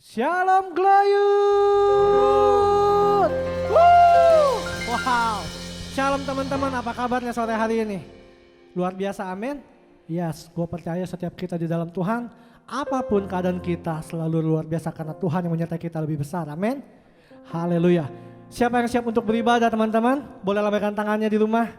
Shalom Glayut. Wow. Shalom teman-teman, apa kabarnya sore hari ini? Luar biasa, amin. Yes, gue percaya setiap kita di dalam Tuhan, apapun keadaan kita selalu luar biasa karena Tuhan yang menyertai kita lebih besar, amin. Haleluya. Siapa yang siap untuk beribadah teman-teman? Boleh lambaikan tangannya di rumah,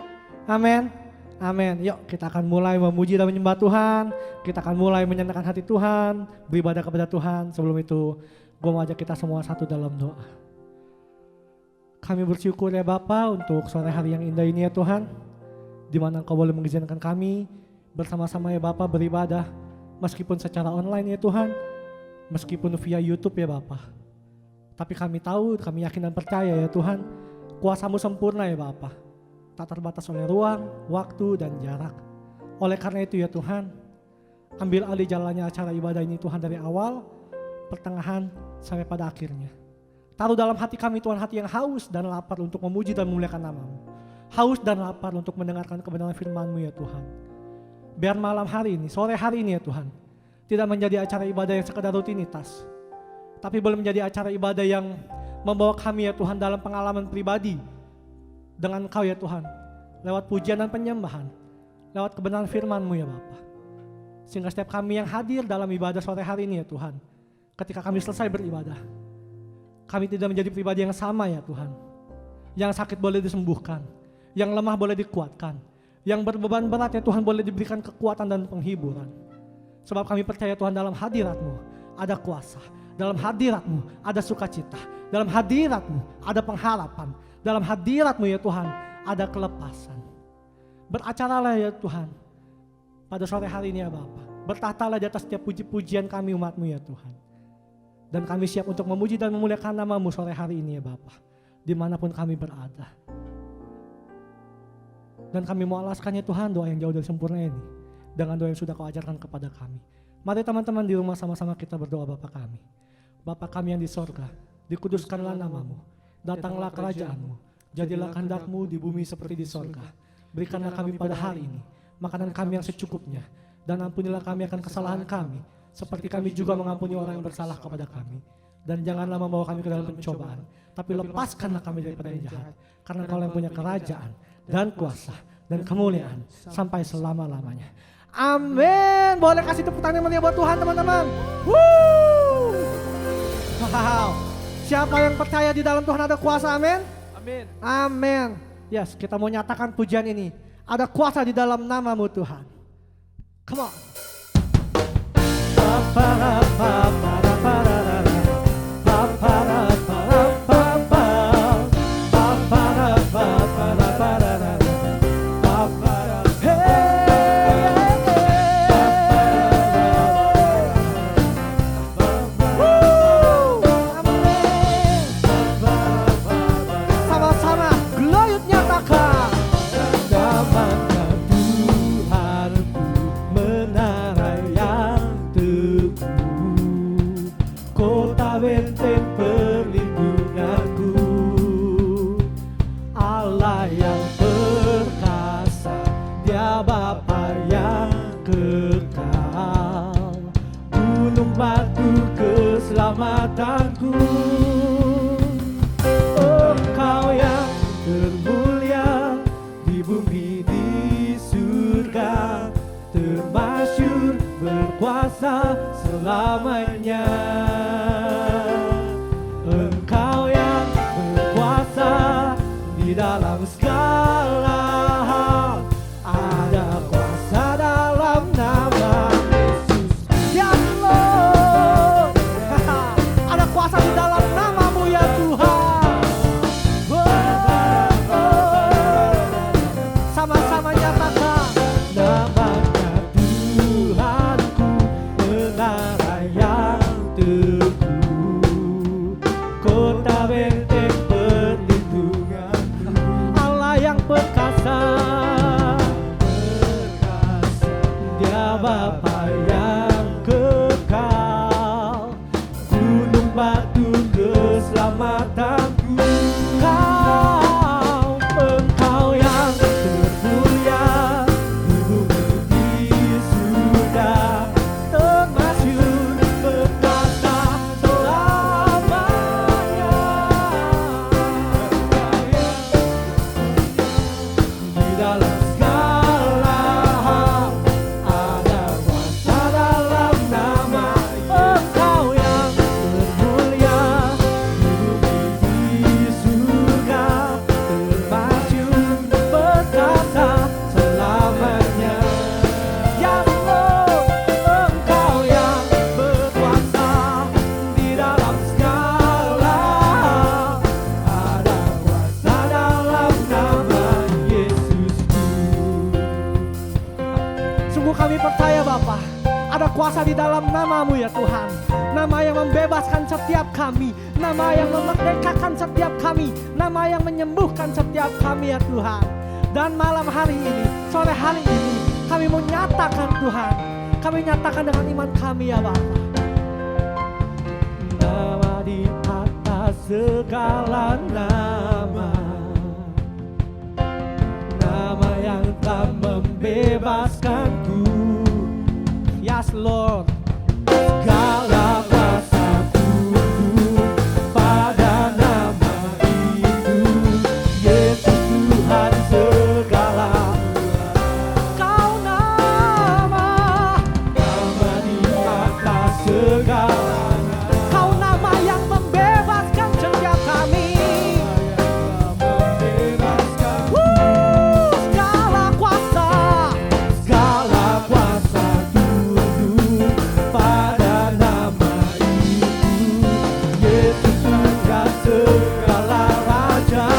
amin. Amin. Yuk kita akan mulai memuji dan menyembah Tuhan. Kita akan mulai menyenangkan hati Tuhan, beribadah kepada Tuhan. Sebelum itu, gue mau ajak kita semua satu dalam doa. Kami bersyukur ya Bapa untuk sore hari yang indah ini ya Tuhan. Di mana Engkau boleh mengizinkan kami bersama-sama ya Bapa beribadah. Meskipun secara online ya Tuhan. Meskipun via YouTube ya Bapa. Tapi kami tahu, kami yakin dan percaya ya Tuhan. Kuasa-Mu sempurna ya Bapa. Tak terbatas oleh ruang, waktu, dan jarak. Oleh karena itu ya Tuhan, ambil alih jalannya acara ibadah ini Tuhan dari awal, pertengahan, sampai pada akhirnya. Taruh dalam hati kami Tuhan hati yang haus dan lapar untuk memuji dan memuliakan nama-Mu. Haus dan lapar untuk mendengarkan kebenaran firman-Mu ya Tuhan. Biar malam hari ini, sore hari ini ya Tuhan, tidak menjadi acara ibadah yang sekadar rutinitas. Tapi boleh menjadi acara ibadah yang membawa kami ya Tuhan dalam pengalaman pribadi, dengan Engkau ya Tuhan, lewat pujian dan penyembahan, lewat kebenaran firman-Mu ya Bapa. Sehingga setiap kami yang hadir dalam ibadah sore hari ini ya Tuhan, ketika kami selesai beribadah, kami tidak menjadi pribadi yang sama ya Tuhan. Yang sakit boleh disembuhkan, yang lemah boleh dikuatkan, yang berbeban berat ya Tuhan boleh diberikan kekuatan dan penghiburan. Sebab kami percaya Tuhan dalam hadirat-Mu ada kuasa, dalam hadirat-Mu ada sukacita, dalam hadirat-Mu ada pengharapan, dalam hadirat-Mu ya Tuhan ada kelepasan. Beracaralah ya Tuhan pada sore hari ini ya Bapa. Bertahtalah di atas setiap puji-pujian kami umat-Mu ya Tuhan. Dan kami siap untuk memuji dan memuliakan nama-Mu sore hari ini ya Bapa. Dimanapun kami berada. Dan kami mau alaskannya Tuhan doa yang jauh dari sempurna ini. Dengan doa yang sudah Kau ajarkan kepada kami. Mari teman-teman di rumah sama-sama kita berdoa Bapa kami. Bapa kami yang di sorga, dikuduskanlah nama-Mu. Datanglah kerajaan-Mu, jadilah kehendak-Mu di bumi seperti di sorga. Berikanlah kami pada hari ini makanan kami yang secukupnya, dan ampunilah kami akan kesalahan kami, seperti kami juga mengampuni orang yang bersalah kepada kami. Dan janganlah membawa kami ke dalam pencobaan, tapi lepaskanlah kami daripada yang jahat, karena Kau yang punya kerajaan, dan kuasa, dan kemuliaan, sampai selama-lamanya. Amin. Boleh kasih tepuk tangan yang meriah buat Tuhan teman-teman. Wow. Siapa yang percaya di dalam Tuhan ada kuasa, amin? Amin. Amin. Yes, kita mau nyatakan pujian ini. Ada kuasa di dalam nama-Mu Tuhan. Come on. Keselamatanku, Engkau yang termulia di bumi di surga, termasyhur berkuasa selamanya. Engkau yang berkuasa di dalam segala hal, ada kuasa dalam nama di dalam nama-Mu ya Tuhan. Sama-sama nyatakan nama-Nya Tuhanku, menara yang teguh, kota benteng perlindunganku, Allah yang perkasa, Dia Bapa yang kekal, gunung batu keselamatanku. Engkau yang termulia di bumi di surga, termasyhur berkata selamanya. Sungguh kami percaya Bapa, ada kuasa di dalam nama-Mu ya Tuhan. Nama yang membebaskan setiap kami, nama yang memerdekakan setiap kami, nama yang menyembuhkan setiap kami ya Tuhan. Dan malam hari ini, sore hari ini, kami mau nyatakan Tuhan, kami nyatakan dengan iman kami ya Bapa. Nama di atas segala nama, nama yang telah membebaskanku. Yes Lord. Segala kuasa tunduk pada nama itu, Yesus Tuhan segala. Kau nama di atas segala. Kau nama yang membebaskan setiap kami. Segala kuasa tunduk pada nama itu, Yesus Tuhan segala raja.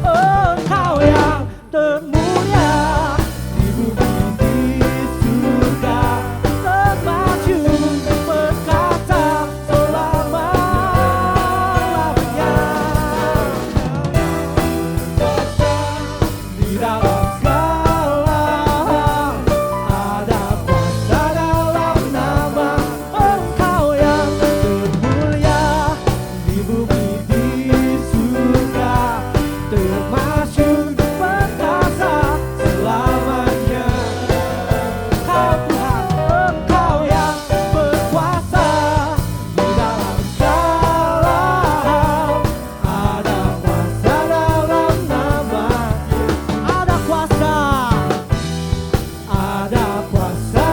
Engkau yang termulia di bumi di surga, termasyhur berkata selama-lamanya. Di dalam segala ada kuasa dalam nama. Engkau yang termulia di bumi di surga, termasyhur berkata selamanya. Kau Tuhan, Engkau yang berkuasa di dalam segala hal. Ada kuasa dalam nama. Ada kuasa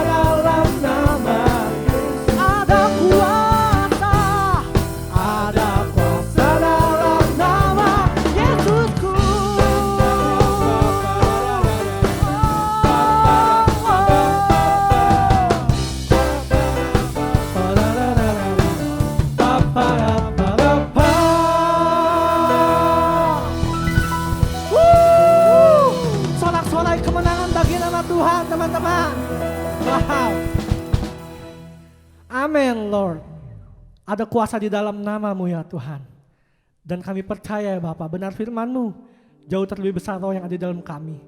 dalam nama. Ada kuasa dalam nama Yesusku. Sorak-sorai kemenangan bagi nama Tuhan teman-teman. Wow. Amin Lord. Ada kuasa di dalam nama-Mu ya Tuhan. Dan kami percaya ya Bapak, benar firman-Mu, jauh terlebih besar roh yang ada di dalam kami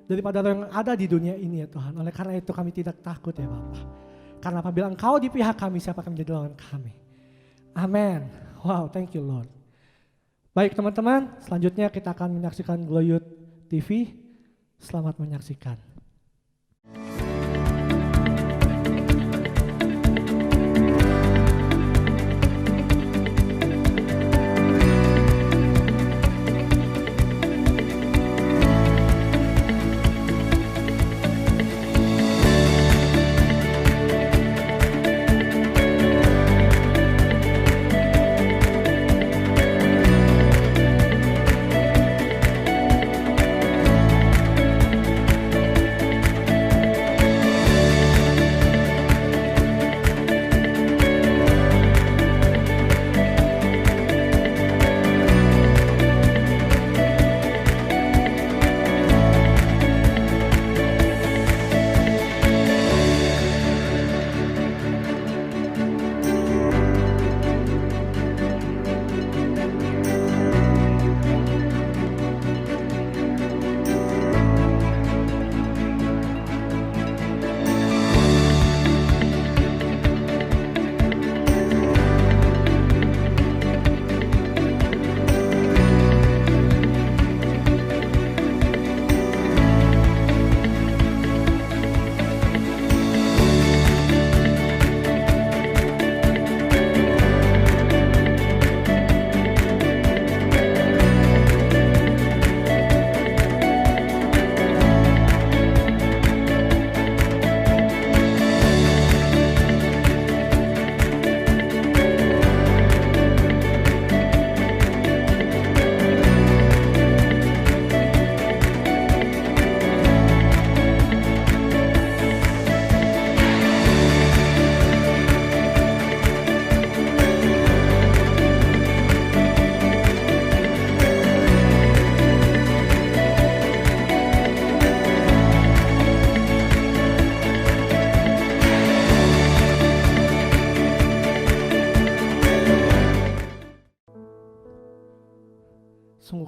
daripada roh yang ada di dunia ini ya Tuhan. Oleh karena itu kami tidak takut ya Bapak. Karena apabila Engkau di pihak kami, siapa akan menjadi lawan kami. Amin. Wow, thank you Lord. Baik teman-teman, selanjutnya kita akan menyaksikan Gloyut TV. Selamat menyaksikan.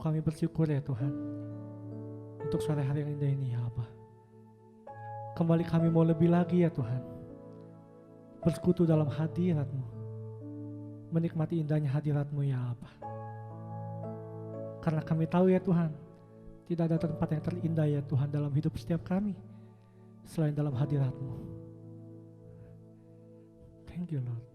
kami bersyukur ya Tuhan, untuk sore hari yang indah ini ya Bapa. Kembali kami mau lebih lagi ya Tuhan, bersekutu dalam hadirat-Mu, menikmati indahnya hadirat-Mu ya Bapa. Karena kami tahu ya Tuhan, tidak ada tempat yang terindah ya Tuhan dalam hidup setiap kami, selain dalam hadirat-Mu. Thank you Lord.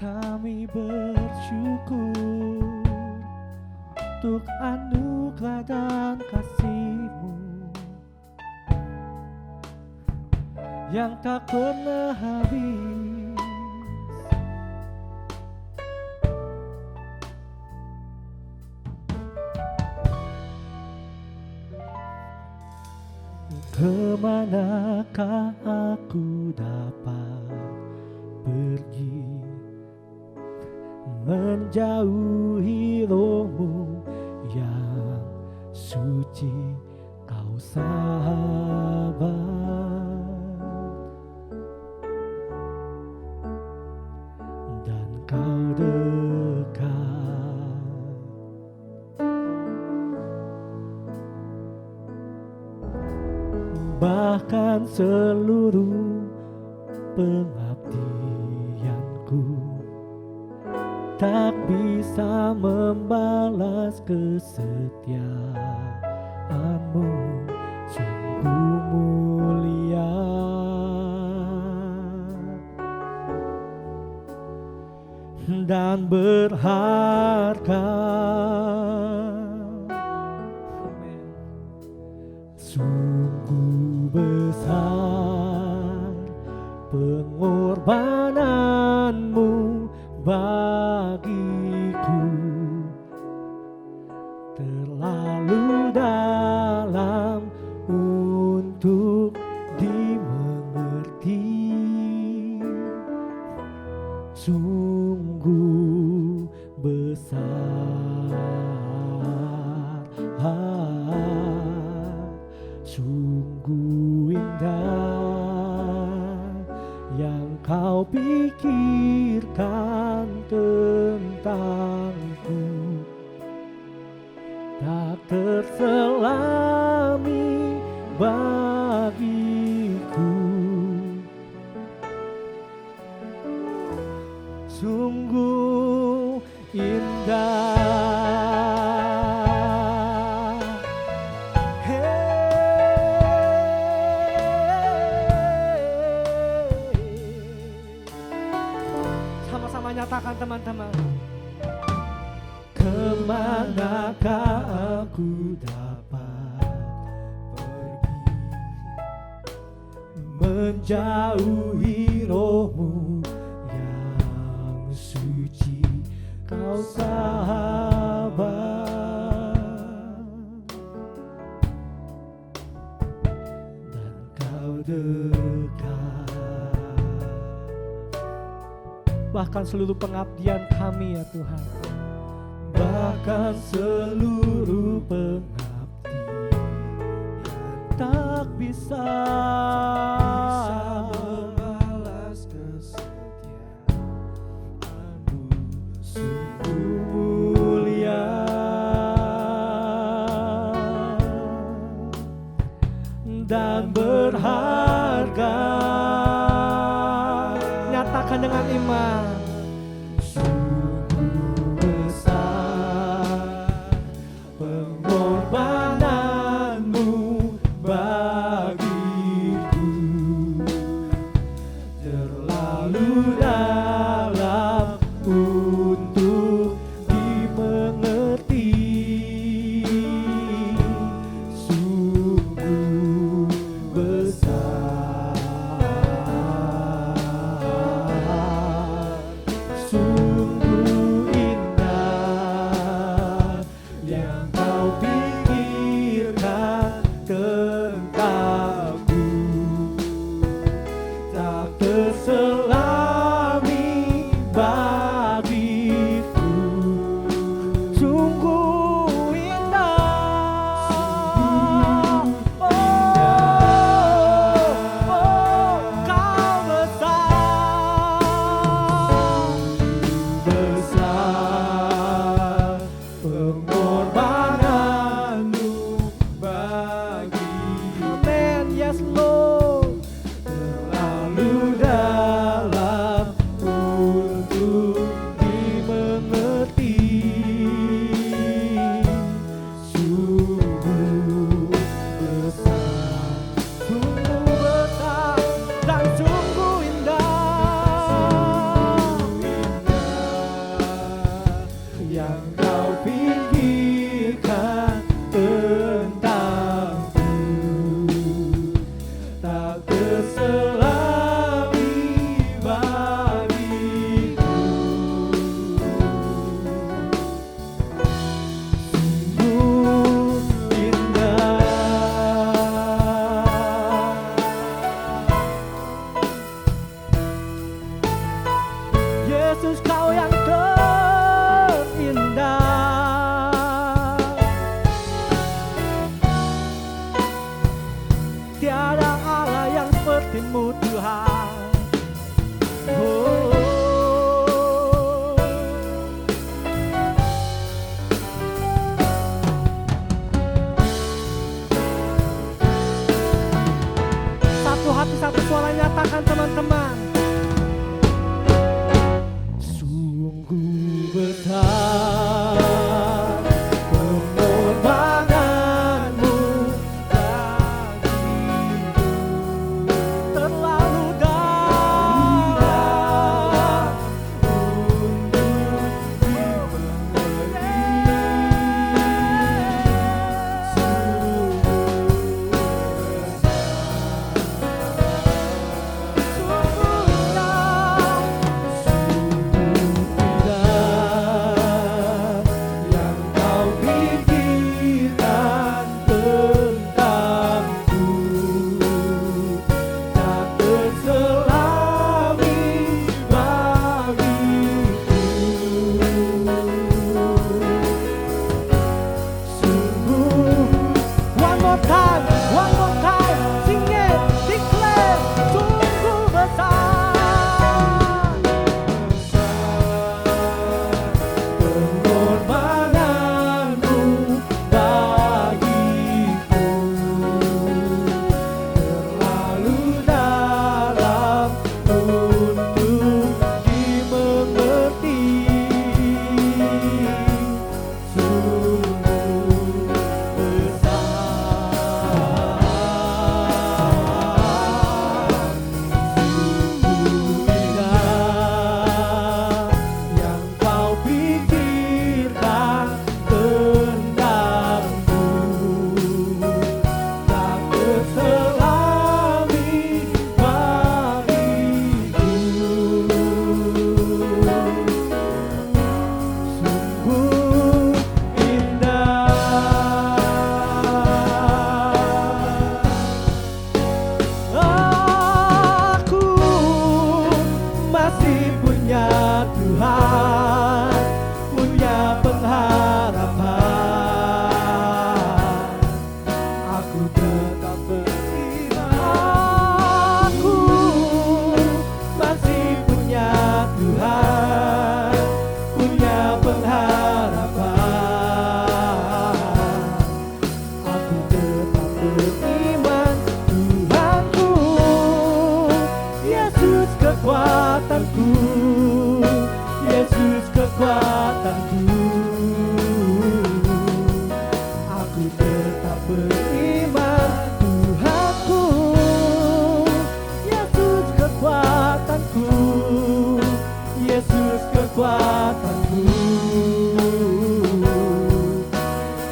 Kami bersyukur untuk anugerah dan kasih-Mu yang tak pernah habis. Kemanakah aku dapat pergi menjauhi Roh-Mu yang suci, Kau sahabat, dan Kau dekat. Bahkan seluruh pengabdianku tak bisa membalas kesetiaan-Mu, sungguh mulia dan berharga. Sungguh besar pengorbanan-Mu bagiku, terlalu dalam untuk dimengerti. Sungguh besar, sungguh indah yang Kau pikirkan tentangku, tak terselami bagiku. Sungguh indah. Sama-sama nyatakan teman-teman. Kemanakah aku dapat pergi menjauhi Roh-Mu yang suci, Kau sahabat, dan Kau dekat. Bahkan seluruh pengabdian kami ya Tuhan, bahkan seluruh pengabdian tak bisa membalas kesetiaan-Mu, sungguh mulia dan berharga. Nyatakan dengan iman. Sungguh besar pengorbanan-Mu bagiku, terlalu dalam untuk dimengerti. Sungguh besar, sungguh indah yang Kau pikirkan tentangku, tak terselami Yesus kau yang terindah. Tiada Allah yang sepertimu Tuhan. Oh. Satu hati satu suara nyatakan teman-teman. Sungguh besar pengorbananmu bagiku, terlalu dalam untuk dimengerti. One more time, sing it, declare, sungguh besar pengorbananmu bagiku, terlalu dalam untuk dimengerti. Sungguh Tuhan punya pengharapan, aku tetap beriman. Aku masih punya Tuhan punya pengharapan, aku tetap beriman. Tuhanku, Yesus kekuatanku, Yesus kekuatanku, aku tetap beriman. Tuhanku, Yesus kekuatanku, Yesus kekuatanku,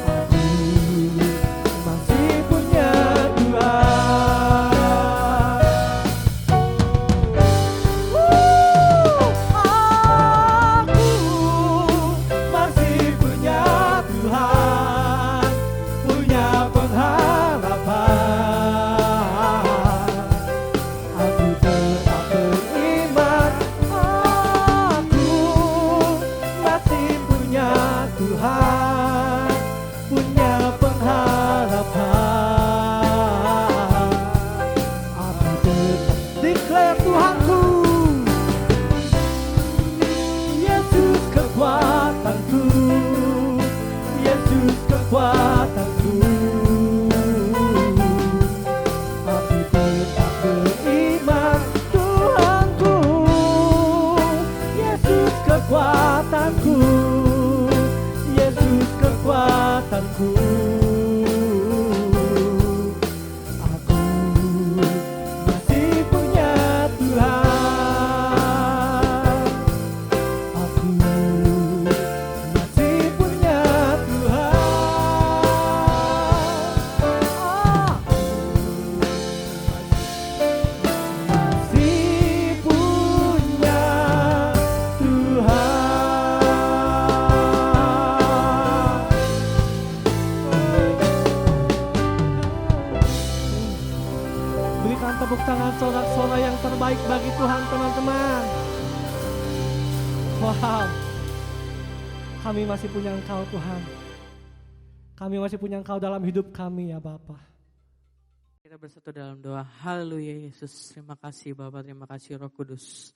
aku masih punya Tuhan. Aku Wow, kami masih punya Engkau Tuhan. Kami masih punya Engkau dalam hidup kami ya Bapa. Kita bersatu dalam doa. Haleluya Yesus. Terima kasih Bapak, terima kasih Roh Kudus.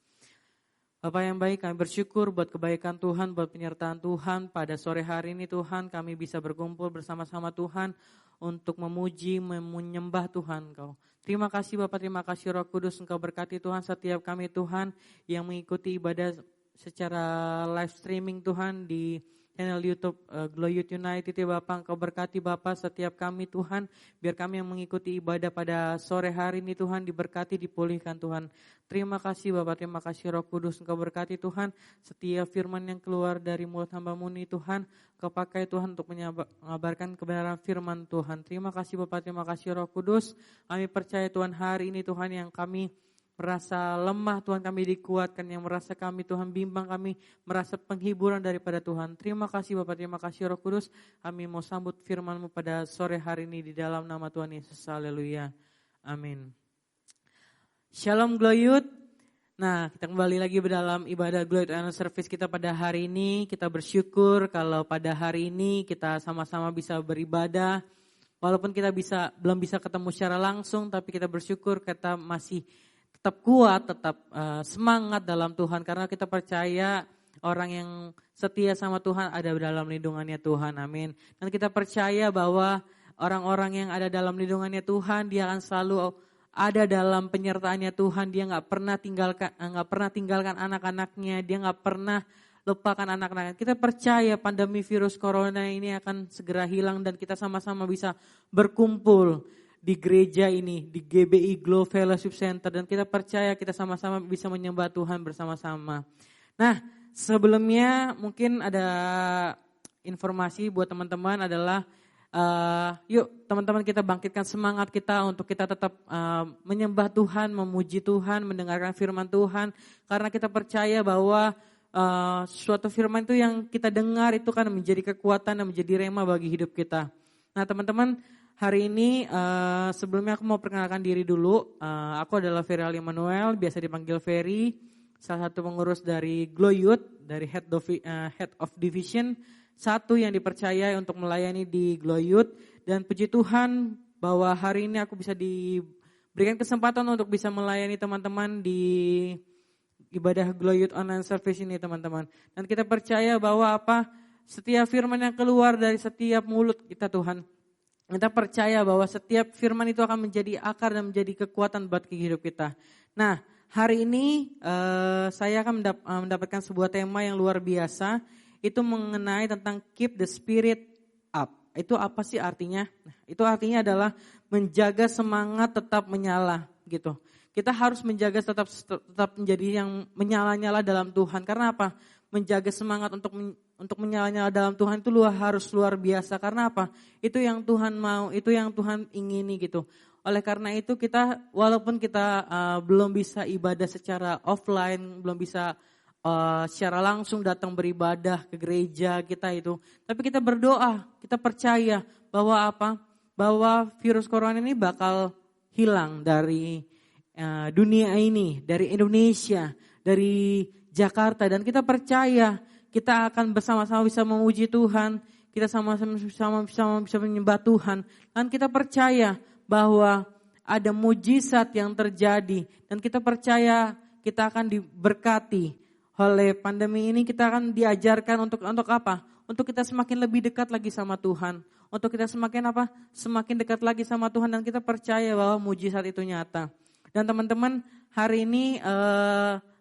Bapak yang baik, kami bersyukur buat kebaikan Tuhan, buat penyertaan Tuhan. Pada sore hari ini Tuhan, kami bisa berkumpul bersama-sama Tuhan untuk memuji, menyembah Tuhan Engkau. Terima kasih Bapak, terima kasih Roh Kudus. Engkau berkati Tuhan setiap kami Tuhan yang mengikuti ibadah secara live streaming Tuhan di channel YouTube Glow Youth United ya Bapak. Engkau berkati Bapak setiap kami Tuhan, biar kami yang mengikuti ibadah pada sore hari ini Tuhan diberkati, dipulihkan Tuhan. Terima kasih Bapak, terima kasih Roh Kudus. Engkau berkati Tuhan setiap firman yang keluar dari mulut hamba-Mu ini Tuhan, Engkau pakai Tuhan untuk mengabarkan kebenaran firman Tuhan. Terima kasih Bapak, terima kasih Roh Kudus. Kami percaya Tuhan hari ini Tuhan yang kami merasa lemah Tuhan kami dikuatkan, yang merasa kami Tuhan bimbang kami merasa penghiburan daripada Tuhan. Terima kasih Bapak, terima kasih Roh Kudus. Kami mau sambut firman-Mu pada sore hari ini di dalam nama Tuhan Yesus. Haleluya. Amin. Shalom Glow Youth. Nah, kita kembali lagi dalam ibadah Glow Youth Annual Service kita pada hari ini. Kita bersyukur kalau pada hari ini kita sama-sama bisa beribadah. Walaupun kita belum bisa ketemu secara langsung, tapi kita bersyukur kita masih tetap kuat, tetap semangat dalam Tuhan. Karena kita percaya orang yang setia sama Tuhan ada dalam lindungannya Tuhan. Amin. Dan kita percaya bahwa orang-orang yang ada dalam lindungannya Tuhan, dia akan selalu ada dalam penyertaannya Tuhan. Dia nggak pernah tinggalkan anak-anaknya. Dia nggak pernah lupakan anak-anaknya. Kita percaya pandemi virus corona ini akan segera hilang dan kita sama-sama bisa berkumpul di gereja ini, di GBI Glow Fellowship Center, dan kita percaya kita sama-sama bisa menyembah Tuhan bersama-sama. Nah, sebelumnya mungkin ada informasi buat teman-teman adalah yuk teman-teman kita bangkitkan semangat kita untuk kita tetap menyembah Tuhan, memuji Tuhan, mendengarkan firman Tuhan, karena kita percaya bahwa suatu firman itu yang kita dengar itu kan menjadi kekuatan dan menjadi rema bagi hidup kita. Nah teman-teman, hari ini sebelumnya aku mau perkenalkan diri dulu. Aku adalah Ferry Ali Manuel, biasa dipanggil Ferry, salah satu pengurus dari Glow Youth, dari Head of Division, satu yang dipercaya untuk melayani di Glow Youth. Dan puji Tuhan bahwa hari ini aku bisa diberikan kesempatan untuk bisa melayani teman-teman di ibadah Glow Youth Online Service ini teman-teman. Dan kita percaya bahwa setiap firman yang keluar dari setiap mulut kita Tuhan, kita percaya bahwa setiap firman itu akan menjadi akar dan menjadi kekuatan buat hidup kita. Nah, hari ini saya akan mendapatkan sebuah tema yang luar biasa. Itu mengenai tentang keep the spirit up. Itu apa sih artinya? Nah, itu artinya adalah menjaga semangat tetap menyala gitu. Kita harus menjaga tetap menjadi yang menyala-nyala dalam Tuhan. Karena apa? Menjaga semangat untuk menyala-nyala dalam Tuhan itu harus luar biasa. Karena apa? Itu yang Tuhan mau, itu yang Tuhan ingini gitu. Oleh karena itu kita, walaupun kita belum bisa ibadah secara offline, belum bisa secara langsung datang beribadah ke gereja kita itu, tapi kita berdoa, kita percaya bahwa bahwa virus corona ini bakal hilang dari dunia ini, dari Indonesia, dari Jakarta, dan kita percaya kita akan bersama-sama bisa memuji Tuhan, kita sama-sama bisa menyembah Tuhan, dan kita percaya bahwa ada mujizat yang terjadi, dan kita percaya kita akan diberkati oleh pandemi ini. Kita akan diajarkan untuk apa? Untuk kita semakin lebih dekat lagi sama Tuhan, untuk kita semakin dekat lagi sama Tuhan, dan kita percaya bahwa mujizat itu nyata. Dan teman-teman, hari ini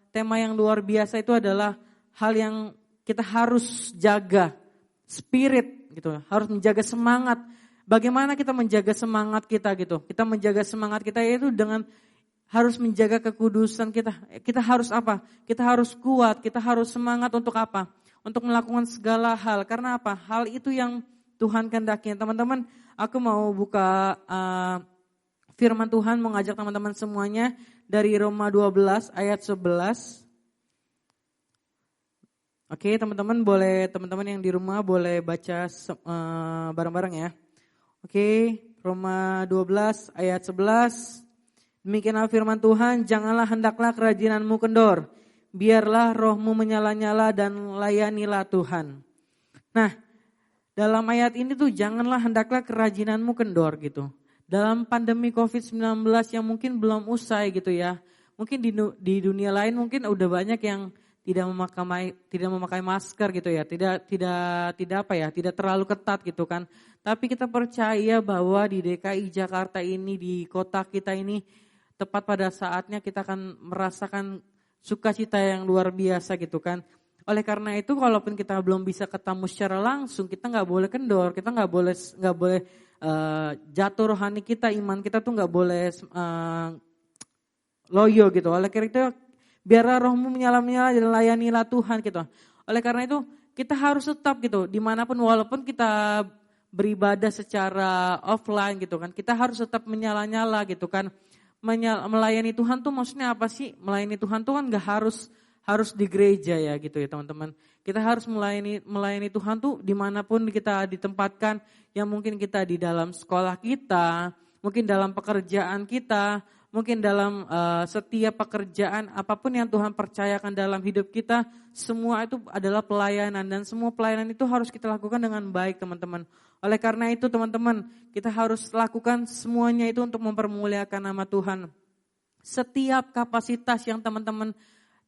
tema yang luar biasa itu adalah hal yang kita harus jaga, spirit gitu, harus menjaga semangat. Bagaimana kita menjaga semangat kita gitu? Kita menjaga semangat kita itu dengan harus menjaga kekudusan kita. Kita harus apa? Kita harus kuat, kita harus semangat untuk apa? Untuk melakukan segala hal. Karena apa? Hal itu yang Tuhan kehendaki. Teman-teman, aku mau buka firman Tuhan, mengajak teman-teman semuanya dari Roma 12 ayat 11. Oke, teman-teman yang di rumah boleh baca bareng-bareng ya. Oke, Roma 12 ayat 11. Demikianlah firman Tuhan, janganlah hendaklah kerajinanmu kendor. biarlah rohmu menyala-nyala dan layanilah Tuhan. Nah, dalam ayat ini tuh janganlah hendaklah kerajinanmu kendor gitu. Dalam pandemi COVID-19 yang mungkin belum usai gitu ya. Mungkin di dunia lain mungkin udah banyak yang tidak memakai masker gitu ya, tidak terlalu ketat gitu kan. Tapi kita percaya bahwa di DKI Jakarta ini, di kota kita ini, tepat pada saatnya kita akan merasakan sukacita yang luar biasa gitu kan. Oleh karena itu, kalaupun kita belum bisa ketemu secara langsung, kita nggak boleh kendor, kita nggak boleh jatuh rohani kita, iman kita tuh nggak boleh loyo gitu. Oleh karena itu, biarlah rohmu menyala-nyala dan layanilah Tuhan gitu. Oleh karena itu kita harus tetap gitu, dimanapun walaupun kita beribadah secara offline gitu kan, kita harus tetap menyala-nyala gitu kan. Melayani Tuhan tuh maksudnya apa sih? Melayani Tuhan tuh kan gak harus di gereja ya gitu ya teman-teman. Kita harus melayani Tuhan tuh dimanapun kita ditempatkan, yang mungkin kita di dalam sekolah kita, mungkin dalam pekerjaan kita, mungkin dalam setiap pekerjaan, apapun yang Tuhan percayakan dalam hidup kita, semua itu adalah pelayanan. Dan semua pelayanan itu harus kita lakukan dengan baik teman-teman. Oleh karena itu teman-teman, kita harus lakukan semuanya itu untuk mempermuliakan nama Tuhan. Setiap kapasitas yang teman-teman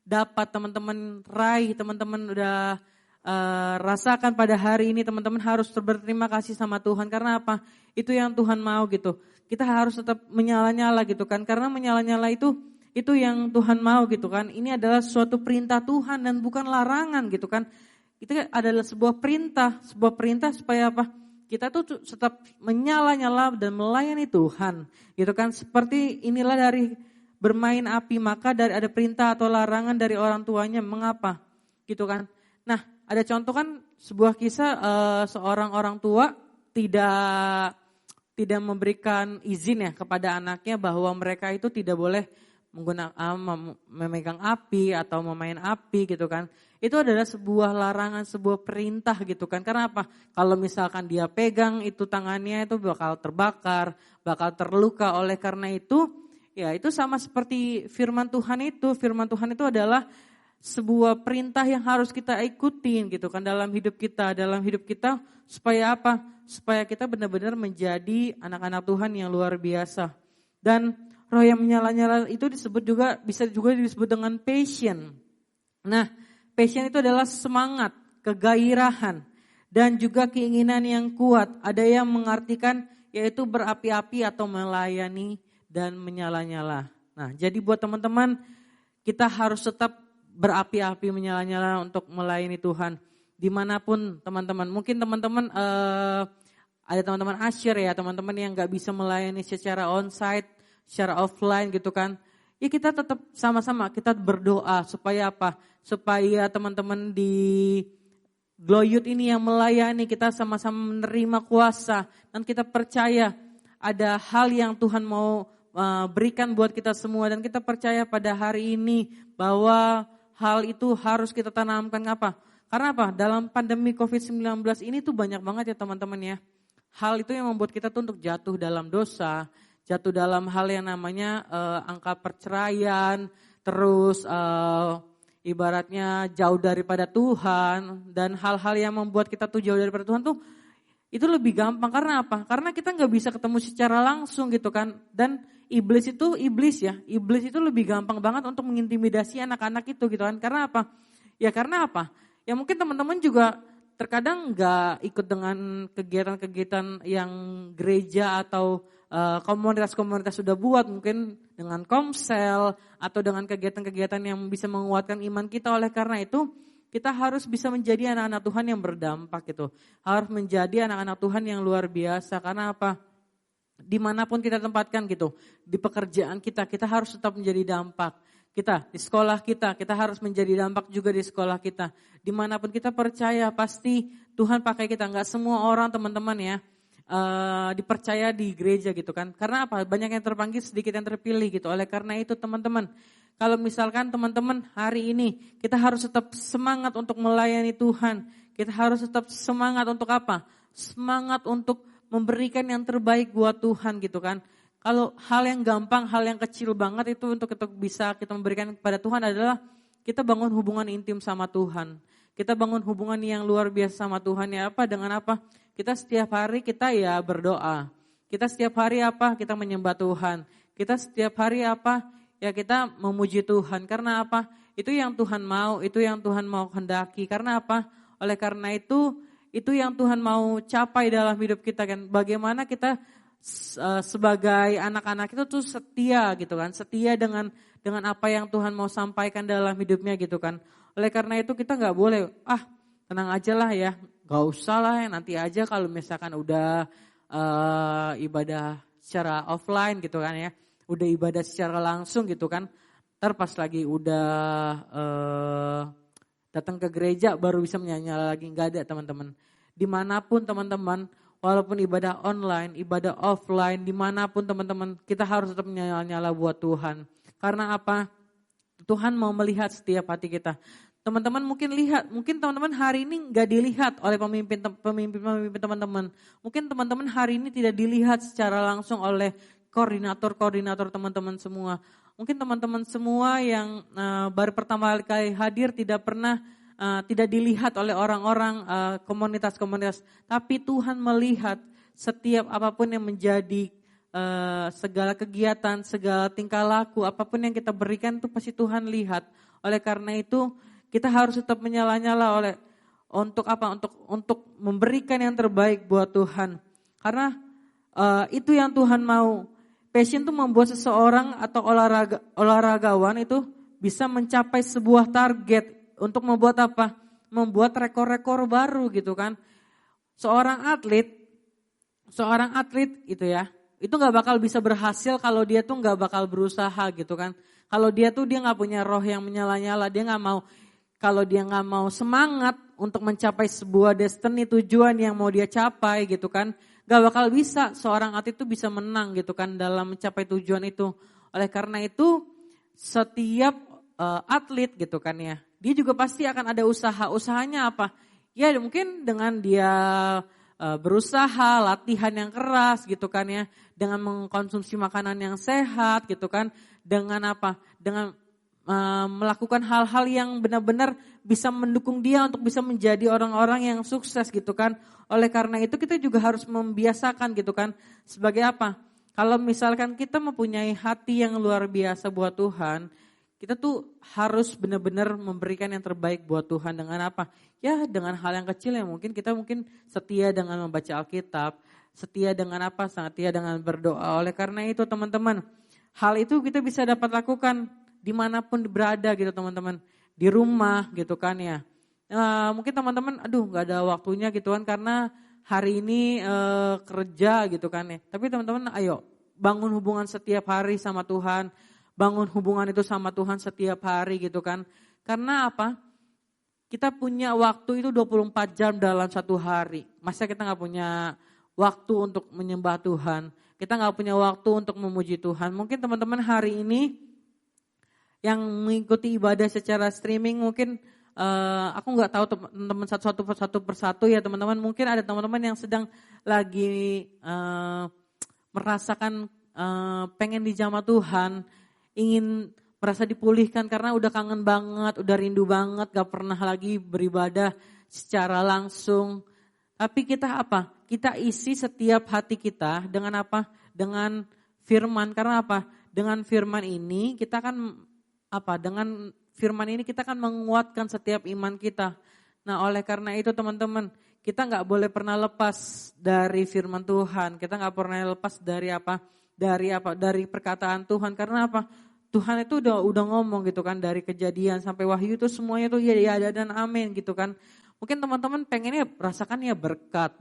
dapat, teman-teman raih, teman-teman udah rasakan pada hari ini, teman-teman harus berterima kasih sama Tuhan. Karena apa? Itu yang Tuhan mau gitu. Kita harus tetap menyala-nyala gitu kan. Karena menyala-nyala itu yang Tuhan mau gitu kan. Ini adalah suatu perintah Tuhan dan bukan larangan gitu kan. Itu adalah sebuah perintah supaya apa? Kita tuh tetap menyala-nyala dan melayani Tuhan gitu kan. Seperti inilah dari bermain api, maka dari ada perintah atau larangan dari orang tuanya, mengapa gitu kan. Nah, ada contoh kan sebuah kisah seorang orang tua tidak memberikan izin ya kepada anaknya bahwa mereka itu tidak boleh memegang api atau memain api gitu kan. Itu adalah sebuah larangan, sebuah perintah gitu kan. Karena apa? Kalau misalkan dia pegang itu tangannya itu bakal terbakar, bakal terluka. Oleh karena itu, ya itu sama seperti firman Tuhan itu. Firman Tuhan itu adalah sebuah perintah yang harus kita ikutin gitu kan dalam hidup kita. Dalam hidup kita supaya apa? Supaya kita benar-benar menjadi anak-anak Tuhan yang luar biasa. Dan roh yang menyala-nyala itu bisa juga disebut dengan passion. Nah, passion itu adalah semangat, kegairahan, dan juga keinginan yang kuat. Ada yang mengartikan yaitu berapi-api atau melayani dan menyala-nyala. Nah, jadi buat teman-teman, kita harus tetap berapi-api menyala-nyala untuk melayani Tuhan. Dimanapun teman-teman, mungkin teman-teman ada teman-teman asyir ya, teman-teman yang gak bisa melayani secara onsite, secara offline gitu kan. Ya kita tetap sama-sama kita berdoa supaya apa? Supaya teman-teman di Gloyut ini yang melayani, kita sama-sama menerima kuasa dan kita percaya ada hal yang Tuhan mau berikan buat kita semua, dan kita percaya pada hari ini bahwa hal itu harus kita tanamkan apa? Karena apa? Dalam pandemi COVID-19 ini tuh banyak banget ya teman-teman ya. Hal itu yang membuat kita tuh untuk jatuh dalam dosa, jatuh dalam hal yang namanya angka perceraian, terus ibaratnya jauh daripada Tuhan, dan hal-hal yang membuat kita tuh jauh daripada Tuhan tuh itu lebih gampang. Karena apa? Karena kita gak bisa ketemu secara langsung gitu kan. Dan iblis itu lebih gampang banget untuk mengintimidasi anak-anak itu gitu kan. Karena apa? Ya karena apa? Ya mungkin teman-teman juga terkadang gak ikut dengan kegiatan-kegiatan yang gereja atau komunitas-komunitas sudah buat, mungkin dengan komsel atau dengan kegiatan-kegiatan yang bisa menguatkan iman kita. Oleh karena itu kita harus bisa menjadi anak-anak Tuhan yang berdampak gitu. Harus menjadi anak-anak Tuhan yang luar biasa. Karena apa? Dimanapun kita tempatkan gitu, di pekerjaan kita harus tetap menjadi dampak. Kita di sekolah kita harus menjadi dampak juga di sekolah kita. Dimanapun kita percaya pasti Tuhan pakai kita. Gak semua orang teman-teman ya dipercaya di gereja gitu kan. Karena apa? Banyak yang terpanggil, sedikit yang terpilih gitu. Oleh karena itu teman-teman, kalau misalkan teman-teman hari ini kita harus tetap semangat untuk melayani Tuhan. Kita harus tetap semangat untuk apa? Semangat untuk memberikan yang terbaik buat Tuhan gitu kan. Kalau hal yang gampang, hal yang kecil banget itu untuk bisa kita memberikan kepada Tuhan adalah Kita bangun hubungan intim sama Tuhan. Kita bangun hubungan yang luar biasa sama Tuhan ya apa? Dengan apa? Kita setiap hari kita ya berdoa. Kita setiap hari apa? Kita menyembah Tuhan. Kita setiap hari apa? Ya kita memuji Tuhan. Karena apa? Itu yang Tuhan mau, itu yang Tuhan mau kehendaki. Karena apa? Oleh karena itu yang Tuhan mau capai dalam hidup kita kan. Bagaimana kita sebagai anak-anak itu tuh setia gitu kan. Setia dengan apa yang Tuhan mau sampaikan dalam hidupnya gitu kan. Oleh karena itu kita gak boleh, tenang aja lah ya. Gak usah lah ya, nanti aja kalau misalkan udah ibadah secara offline gitu kan ya. Udah ibadah secara langsung gitu kan. Ntar pas lagi udah datang ke gereja baru bisa menyala lagi. Gak ada teman-teman. Dimanapun teman-teman, walaupun ibadah online, ibadah offline, dimanapun teman-teman, kita harus tetap menyala-nyala buat Tuhan. Karena apa? Tuhan mau melihat setiap hati kita. Teman-teman mungkin teman-teman hari ini gak dilihat oleh pemimpin teman-teman. Mungkin teman-teman hari ini tidak dilihat secara langsung oleh koordinator teman-teman semua. Mungkin teman-teman semua yang baru pertama kali hadir tidak dilihat oleh orang-orang komunitas-komunitas. Tapi Tuhan melihat setiap apapun yang menjadi segala kegiatan, segala tingkah laku, apapun yang kita berikan itu pasti Tuhan lihat. Oleh karena itu kita harus tetap menyala-nyala untuk apa? Untuk memberikan yang terbaik buat Tuhan. Karena itu yang Tuhan mau. Passion itu membuat seseorang atau olahragawan itu bisa mencapai sebuah target untuk membuat apa? Membuat rekor-rekor baru gitu kan. Seorang atlet itu ya. Itu gak bakal bisa berhasil kalau dia tuh gak bakal berusaha gitu kan. Kalau dia gak punya roh yang menyala-nyala, kalau dia gak mau semangat untuk mencapai sebuah destiny, tujuan yang mau dia capai gitu kan. Gak bakal bisa seorang atlet itu bisa menang gitu kan dalam mencapai tujuan itu. Oleh karena itu setiap atlet gitu kan ya, dia juga pasti akan ada usaha. Usahanya apa? Ya mungkin dengan dia berusaha, latihan yang keras gitu kan ya, dengan mengkonsumsi makanan yang sehat gitu kan, dengan apa? Dengan melakukan hal-hal yang benar-benar bisa mendukung dia untuk bisa menjadi orang-orang yang sukses gitu kan. Oleh karena itu kita juga harus membiasakan gitu kan. Sebagai apa? Kalau misalkan kita mempunyai hati yang luar biasa buat Tuhan, kita tuh harus benar-benar memberikan yang terbaik buat Tuhan dengan apa? Ya dengan hal yang kecil yang mungkin kita setia dengan membaca Alkitab, setia dengan apa? Setia dengan berdoa. Oleh karena itu teman-teman, hal itu kita bisa dapat lakukan dimanapun berada gitu teman-teman. Di rumah gitu kan ya. Mungkin teman-teman gak ada waktunya gitu kan karena hari ini kerja gitu kan ya. Tapi teman-teman ayo bangun hubungan setiap hari sama Tuhan. Bangun hubungan itu sama Tuhan setiap hari gitu kan. Karena apa? Kita punya waktu itu 24 jam dalam satu hari. Masa kita gak punya waktu untuk menyembah Tuhan. Kita gak punya waktu untuk memuji Tuhan. Mungkin teman-teman hari ini yang mengikuti ibadah secara streaming mungkin aku gak tahu teman-teman satu persatu ya teman-teman. Mungkin ada teman-teman yang sedang lagi merasakan pengen dijamah Tuhan. Ingin merasa dipulihkan karena udah kangen banget, udah rindu banget, gak pernah lagi beribadah secara langsung. Tapi kita apa? Kita isi setiap hati kita dengan apa? Dengan firman. Karena apa? Dengan firman ini kita kan apa? Dengan firman ini kita kan menguatkan setiap iman kita. Nah oleh karena itu teman-teman, kita gak boleh pernah lepas dari firman Tuhan. Kita gak pernah lepas dari apa? Dari perkataan Tuhan. Karena apa? Tuhan itu udah ngomong gitu kan, dari Kejadian sampai Wahyu itu semuanya tuh ya dan amin gitu kan. Mungkin teman-teman pengennya rasakan ya berkat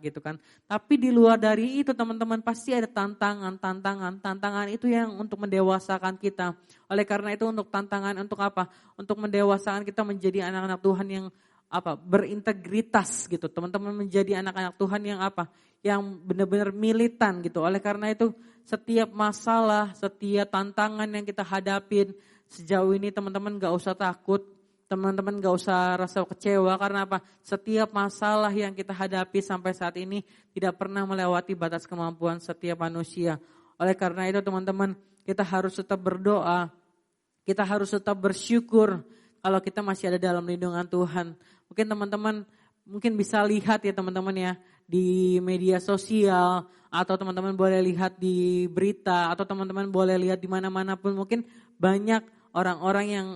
gitu kan. Tapi di luar dari itu teman-teman pasti ada tantangan itu yang untuk mendewasakan kita. Oleh karena itu untuk tantangan untuk apa? Untuk mendewasakan kita menjadi anak-anak Tuhan yang apa? Berintegritas gitu. Teman-teman menjadi anak-anak Tuhan yang apa? Yang benar-benar militan gitu. Oleh karena itu setiap masalah, setiap tantangan yang kita hadapin sejauh ini teman-teman gak usah takut. Teman-teman gak usah rasa kecewa karena apa? Setiap masalah yang kita hadapi sampai saat ini tidak pernah melewati batas kemampuan setiap manusia. Oleh karena itu teman-teman kita harus tetap berdoa. kita harus tetap bersyukur kalau kita masih ada dalam lindungan Tuhan. Mungkin teman-teman bisa lihat ya teman-teman ya di media sosial, atau teman-teman boleh lihat di berita, atau teman-teman boleh lihat di mana-mana pun. Mungkin banyak orang-orang yang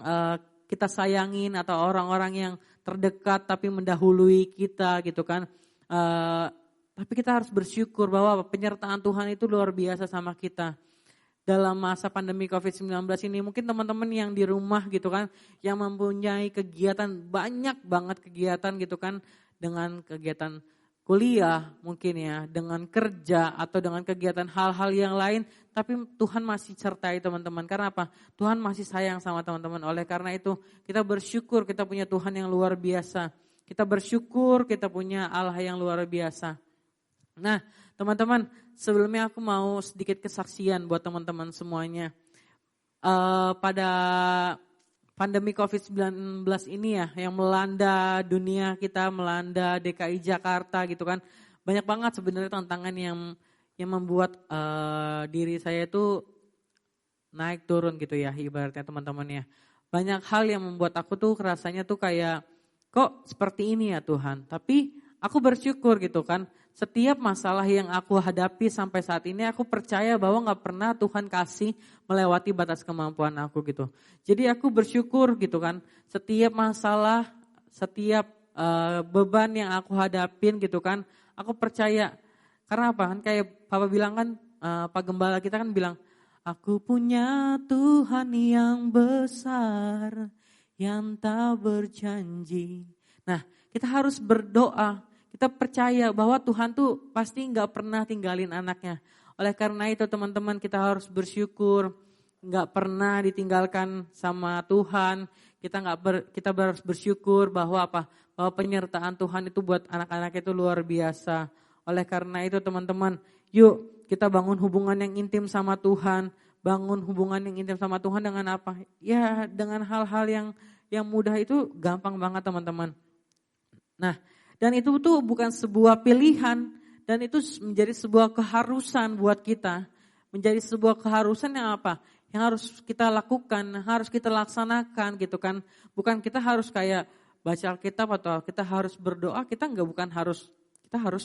kita sayangin atau orang-orang yang terdekat tapi mendahului kita gitu kan. Tapi kita harus bersyukur bahwa penyertaan Tuhan itu luar biasa sama kita. Dalam masa pandemi COVID-19 ini mungkin teman-teman yang di rumah gitu kan, yang mempunyai kegiatan, banyak banget kegiatan gitu kan, dengan kegiatan kuliah mungkin ya, dengan kerja atau dengan kegiatan hal-hal yang lain, tapi Tuhan masih sertai teman-teman. Karena apa? Tuhan masih sayang sama teman-teman. Oleh karena itu kita bersyukur kita punya Tuhan yang luar biasa. Kita bersyukur kita punya Allah yang luar biasa. Nah teman-teman, sebelumnya aku mau sedikit kesaksian buat teman-teman semuanya. Pada pandemi COVID-19 ini ya, yang melanda dunia kita, melanda DKI Jakarta gitu kan. Banyak banget sebenarnya tantangan yang membuat diri saya itu naik turun gitu ya, ibaratnya teman-teman ya. Banyak hal yang membuat aku tuh rasanya tuh kayak, kok seperti ini ya Tuhan. Tapi aku bersyukur gitu kan. Setiap masalah yang aku hadapi sampai saat ini, aku percaya bahwa gak pernah Tuhan kasih melewati batas kemampuan aku gitu. Jadi aku bersyukur gitu kan. Setiap masalah, setiap beban yang aku hadapin gitu kan, aku percaya. Karena apa kan, kayak Papa bilang kan, Pak Gembala kita kan bilang, aku punya Tuhan yang besar, yang tak berjanji. Nah kita harus berdoa. Kita percaya bahwa Tuhan tuh pasti gak pernah tinggalin anaknya. Oleh karena itu teman-teman, kita harus bersyukur. Gak pernah ditinggalkan sama Tuhan. Kita harus bersyukur bahwa apa? Bahwa penyertaan Tuhan itu buat anak-anak itu luar biasa. Oleh karena itu teman-teman, yuk kita bangun hubungan yang intim sama Tuhan. Bangun hubungan yang intim sama Tuhan dengan apa? Ya dengan hal-hal yang mudah itu gampang banget teman-teman. Nah, dan itu tuh bukan sebuah pilihan, dan itu menjadi sebuah keharusan buat kita. Menjadi sebuah keharusan yang apa? Yang harus kita lakukan, harus kita laksanakan gitu kan. Bukan kita harus kayak baca Alkitab atau kita harus berdoa, kita harus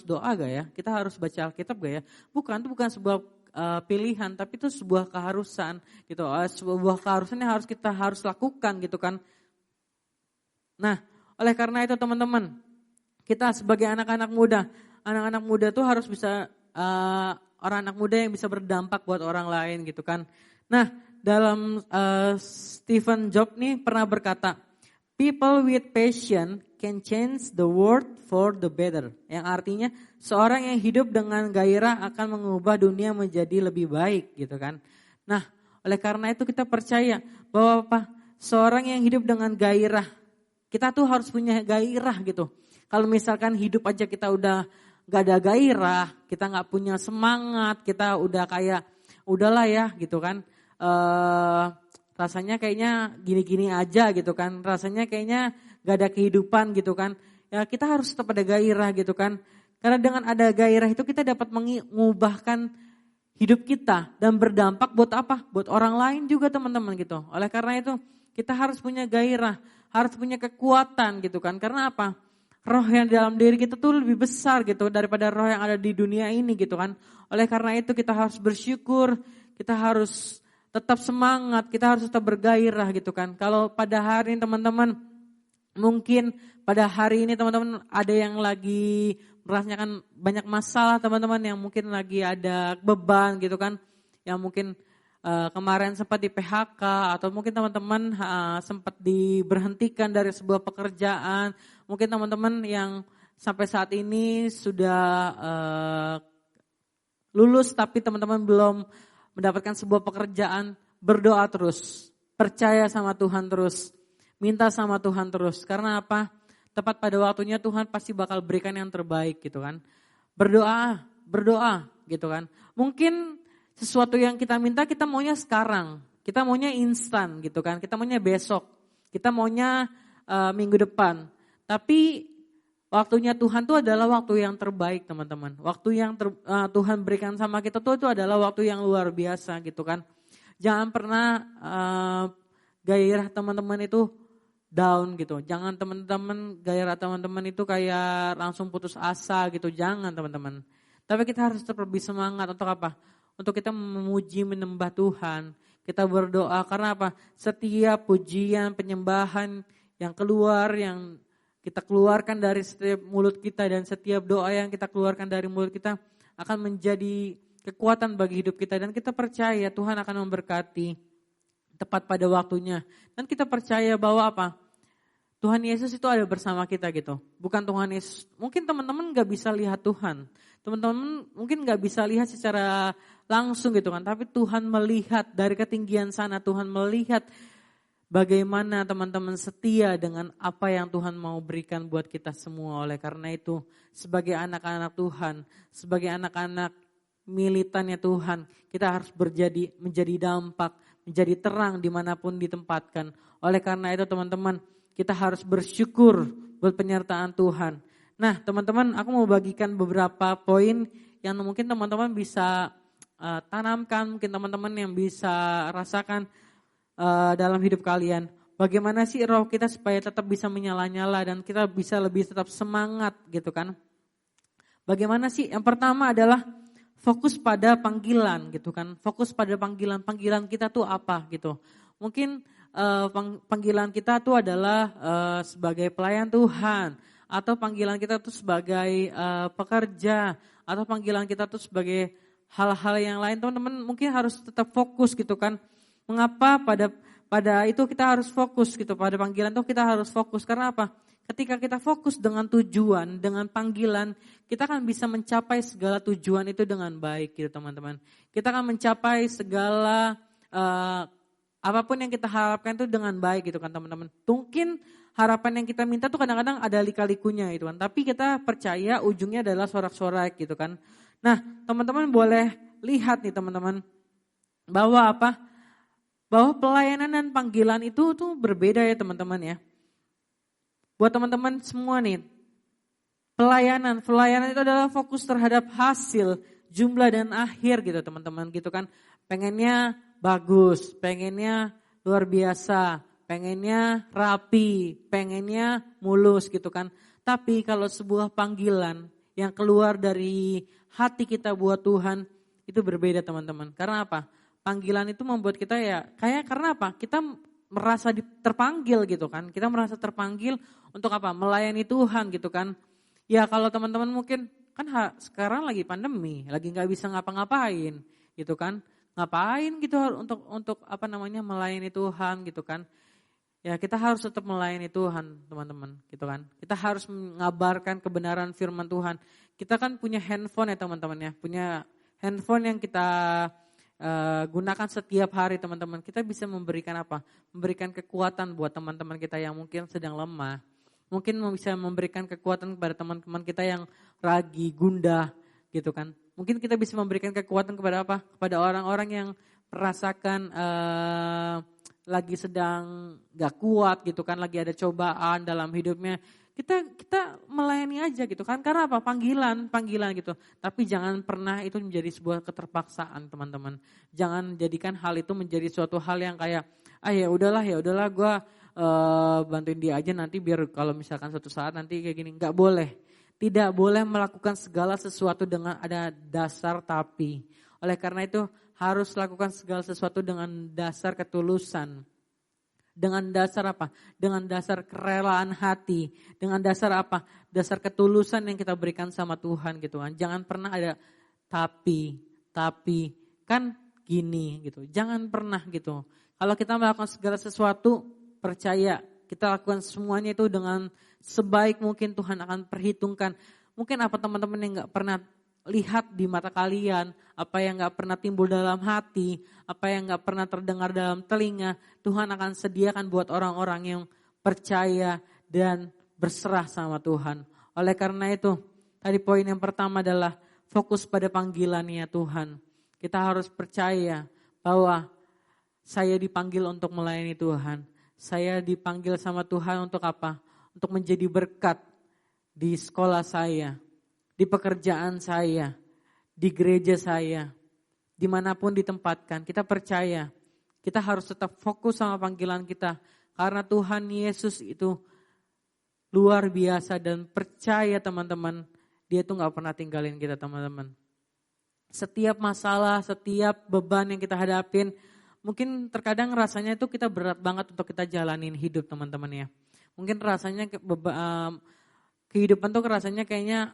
doa gak ya? Kita harus baca Alkitab gak ya? Bukan, itu bukan sebuah pilihan, tapi itu sebuah keharusan gitu. Sebuah keharusan yang kita harus lakukan gitu kan. Nah, oleh karena itu teman-teman, kita sebagai anak-anak muda tuh harus bisa orang anak muda yang bisa berdampak buat orang lain gitu kan. Nah dalam Stephen Jobs nih pernah berkata, people with passion can change the world for the better. Yang artinya seorang yang hidup dengan gairah akan mengubah dunia menjadi lebih baik gitu kan. Nah oleh karena itu kita percaya bahwa apa? Seorang yang hidup dengan gairah, kita tuh harus punya gairah gitu. Kalau misalkan hidup aja kita udah gak ada gairah, kita gak punya semangat, kita udah kayak udahlah ya gitu kan. Rasanya kayaknya gini-gini aja gitu kan. Rasanya kayaknya gak ada kehidupan gitu kan. Ya kita harus tetap ada gairah gitu kan. Karena dengan ada gairah itu kita dapat mengubahkan hidup kita dan berdampak buat apa? Buat orang lain juga teman-teman gitu. Oleh karena itu kita harus punya gairah, harus punya kekuatan gitu kan. Karena apa? Roh yang di dalam diri kita tuh lebih besar gitu daripada roh yang ada di dunia ini gitu kan. Oleh karena itu kita harus bersyukur, kita harus tetap semangat, kita harus tetap bergairah gitu kan. Kalau pada hari ini teman-teman, mungkin pada hari ini teman-teman ada yang lagi merasakan banyak masalah teman-teman, yang mungkin lagi ada beban gitu kan. Yang mungkin kemarin sempat di PHK atau mungkin teman-teman sempat diberhentikan dari sebuah pekerjaan. Mungkin teman-teman yang sampai saat ini sudah lulus tapi teman-teman belum mendapatkan sebuah pekerjaan, berdoa terus, percaya sama Tuhan terus, minta sama Tuhan terus. Karena apa? Tepat pada waktunya Tuhan pasti bakal berikan yang terbaik gitu kan. Berdoa gitu kan. Mungkin sesuatu yang kita minta kita maunya sekarang, kita maunya instan gitu kan, kita maunya besok, kita maunya minggu depan. Tapi waktunya Tuhan itu adalah waktu yang terbaik teman-teman. Waktu yang Tuhan berikan sama kita tuh itu adalah waktu yang luar biasa gitu kan. Jangan pernah gairah teman-teman itu down gitu. Jangan teman-teman gairah teman-teman itu kayak langsung putus asa gitu. Jangan teman-teman. Tapi kita harus tetap lebih semangat untuk apa? Untuk kita memuji menyembah Tuhan. Kita berdoa karena apa? Setiap pujian, penyembahan yang keluar, yang kita keluarkan dari setiap mulut kita dan setiap doa yang kita keluarkan dari mulut kita akan menjadi kekuatan bagi hidup kita. Dan kita percaya Tuhan akan memberkati tepat pada waktunya. Dan kita percaya bahwa apa? Tuhan Yesus itu ada bersama kita gitu. Bukan Tuhan Yesus. Mungkin teman-teman gak bisa lihat Tuhan. Teman-teman mungkin gak bisa lihat secara langsung gitu kan. Tapi Tuhan melihat dari ketinggian sana. Tuhan melihat bagaimana teman-teman setia dengan apa yang Tuhan mau berikan buat kita semua. Oleh karena itu sebagai anak-anak Tuhan. Sebagai anak-anak militannya Tuhan. Kita harus menjadi dampak. Menjadi terang dimanapun ditempatkan. Oleh karena itu teman-teman, kita harus bersyukur buat penyertaan Tuhan. Nah teman-teman, aku mau bagikan beberapa poin yang mungkin teman-teman bisa tanamkan, mungkin teman-teman yang bisa rasakan dalam hidup kalian. Bagaimana sih roh kita supaya tetap bisa menyala-nyala dan kita bisa lebih tetap semangat gitu kan. Bagaimana sih? Yang pertama adalah fokus pada panggilan gitu kan. Fokus pada panggilan kita tuh apa gitu. Mungkin panggilan kita tuh adalah sebagai pelayan Tuhan, atau panggilan kita tuh sebagai pekerja, atau panggilan kita tuh sebagai hal-hal yang lain. Teman-teman mungkin harus tetap fokus gitu kan. Mengapa pada itu kita harus fokus gitu, pada panggilan itu kita harus fokus. Karena apa? Ketika kita fokus dengan tujuan, dengan panggilan, kita akan bisa mencapai segala tujuan itu dengan baik gitu teman-teman. Kita akan mencapai segala apapun yang kita harapkan itu dengan baik gitu kan teman-teman. Mungkin harapan yang kita minta tuh kadang-kadang ada lika-likunya gitu kan. Tapi kita percaya ujungnya adalah sorak-sorai gitu kan. Nah teman-teman boleh lihat nih teman-teman. Bahwa apa? Bahwa pelayanan dan panggilan itu tuh berbeda ya teman-teman ya. Buat teman-teman semua nih. Pelayanan itu adalah fokus terhadap hasil, jumlah dan akhir gitu teman-teman gitu kan. Pengennya bagus, pengennya luar biasa, pengennya rapi, pengennya mulus gitu kan. Tapi kalau sebuah panggilan yang keluar dari hati kita buat Tuhan, itu berbeda teman-teman. Karena apa? Panggilan itu membuat kita ya, karena apa? Kita merasa terpanggil gitu kan. Kita merasa terpanggil untuk apa? Melayani Tuhan gitu kan. Ya kalau teman-teman mungkin kan sekarang lagi pandemi, lagi gak bisa ngapa-ngapain gitu kan. Ngapain gitu untuk melayani Tuhan gitu kan. Ya kita harus tetap melayani Tuhan teman-teman gitu kan. Kita harus mengabarkan kebenaran firman Tuhan. Kita kan punya handphone ya teman-teman ya. Punya handphone yang kita gunakan setiap hari teman-teman. Kita bisa memberikan apa? Memberikan kekuatan buat teman-teman kita yang mungkin sedang lemah. Mungkin bisa memberikan kekuatan kepada teman-teman kita yang ragi, gundah gitu kan. Mungkin kita bisa memberikan kekuatan kepada apa? Kepada orang-orang yang merasakan lagi sedang gak kuat gitu kan, lagi ada cobaan dalam hidupnya. Kita melayani aja gitu kan. Karena apa? Panggilan gitu. Tapi jangan pernah itu menjadi sebuah keterpaksaan teman-teman. Jangan jadikan hal itu menjadi suatu hal yang kayak ya udahlah gue bantuin dia aja nanti biar kalau misalkan suatu saat nanti kayak gini. Gak boleh. Tidak boleh melakukan segala sesuatu dengan ada dasar tapi. Oleh karena itu harus lakukan segala sesuatu dengan dasar ketulusan. Dengan dasar apa? Dengan dasar kerelaan hati. Dengan dasar apa? Dasar ketulusan yang kita berikan sama Tuhan gitu kan. Jangan pernah ada tapi kan gini gitu. Jangan pernah gitu. Kalau kita melakukan segala sesuatu, percaya kita lakukan semuanya itu dengan sebaik mungkin Tuhan akan perhitungkan. Mungkin apa teman-teman yang gak pernah lihat di mata kalian, apa yang gak pernah timbul dalam hati, apa yang gak pernah terdengar dalam telinga, Tuhan akan sediakan buat orang-orang yang percaya dan berserah sama Tuhan. Oleh karena itu, tadi poin yang pertama adalah fokus pada panggilannya Tuhan. Kita harus percaya bahwa saya dipanggil untuk melayani Tuhan. Saya dipanggil sama Tuhan untuk apa? Untuk menjadi berkat di sekolah saya, di pekerjaan saya, di gereja saya, dimanapun ditempatkan. Kita percaya Kita harus tetap fokus sama panggilan kita. Karena Tuhan Yesus itu luar biasa dan percaya teman-teman, Dia tuh gak pernah tinggalin kita teman-teman. Setiap masalah, setiap beban yang kita hadapin, mungkin terkadang rasanya itu kita berat banget untuk kita jalanin hidup teman-teman ya. Mungkin rasanya kehidupan tuh rasanya kayaknya,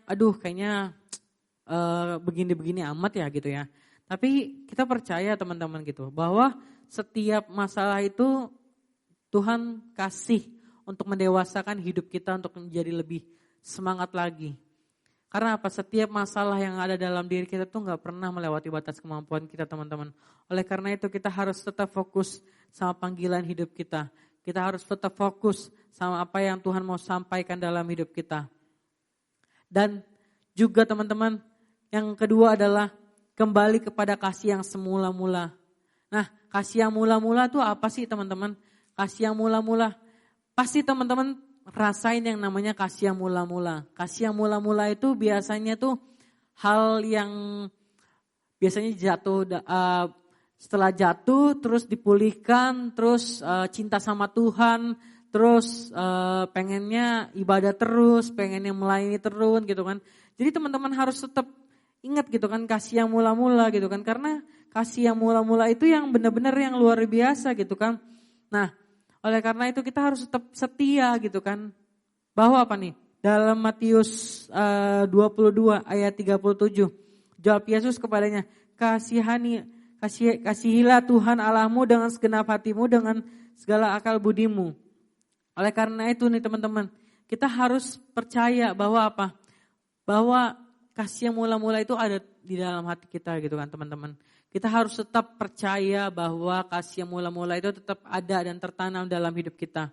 begini-begini amat ya gitu ya. Tapi kita percaya teman-teman gitu, bahwa setiap masalah itu Tuhan kasih untuk mendewasakan hidup kita untuk menjadi lebih semangat lagi. Karena apa? Setiap masalah yang ada dalam diri kita tuh gak pernah melewati batas kemampuan kita teman-teman. Oleh karena itu kita harus tetap fokus sama panggilan hidup kita. Kita harus tetap fokus sama apa yang Tuhan mau sampaikan dalam hidup kita. Dan juga teman-teman, yang kedua adalah kembali kepada kasih yang semula-mula. Nah, kasih yang mula-mula itu apa sih teman-teman? Kasih yang mula-mula, pasti teman-teman rasain yang namanya kasih yang mula-mula. Kasih yang mula-mula itu biasanya tuh hal yang biasanya jatuh, setelah jatuh terus dipulihkan, terus cinta sama Tuhan, terus pengennya ibadah terus, pengennya melayani terus gitu kan. Jadi teman-teman harus tetap ingat gitu kan, kasih yang mula-mula gitu kan. Karena kasih yang mula-mula itu yang benar-benar yang luar biasa gitu kan. Nah, oleh karena itu kita harus tetap setia gitu kan. Bahwa apa nih? Dalam Matius 22 ayat 37. Jawab Yesus kepadanya, kasihilah Tuhan Allahmu dengan segenap hatimu, dengan segala akal budimu. Oleh karena itu nih teman-teman, kita harus percaya bahwa apa? Bahwa kasih yang mula-mula itu ada di dalam hati kita gitu kan teman-teman. Kita harus tetap percaya bahwa kasih yang mula-mula itu tetap ada dan tertanam dalam hidup kita.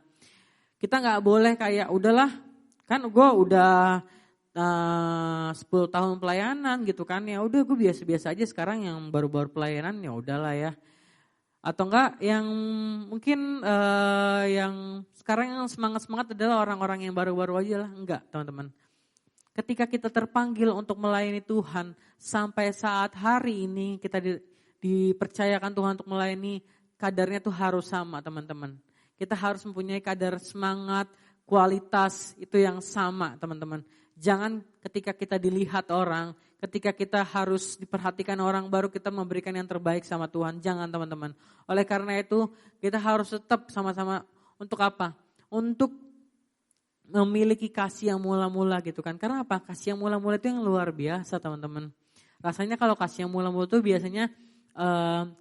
Kita gak boleh kayak udahlah, kan gue udah 10 tahun pelayanan gitu kan, ya udah gue biasa-biasa aja, sekarang yang baru-baru pelayanan ya udahlah ya. Atau enggak yang mungkin yang sekarang yang semangat-semangat adalah orang-orang yang baru-baru aja lah, enggak teman-teman. Ketika kita terpanggil untuk melayani Tuhan, sampai saat hari ini kita dipercayakan Tuhan untuk melayani, kadarnya tuh harus sama teman-teman. Kita harus mempunyai kadar semangat, kualitas itu yang sama teman-teman. Jangan ketika kita dilihat orang, ketika kita harus diperhatikan orang, baru kita memberikan yang terbaik sama Tuhan. Jangan teman-teman. Oleh karena itu kita harus tetap sama-sama untuk apa? Untuk memiliki kasih yang mula-mula gitu kan. Karena apa? Kasih yang mula-mula itu yang luar biasa teman-teman. Rasanya kalau kasih yang mula-mula itu biasanya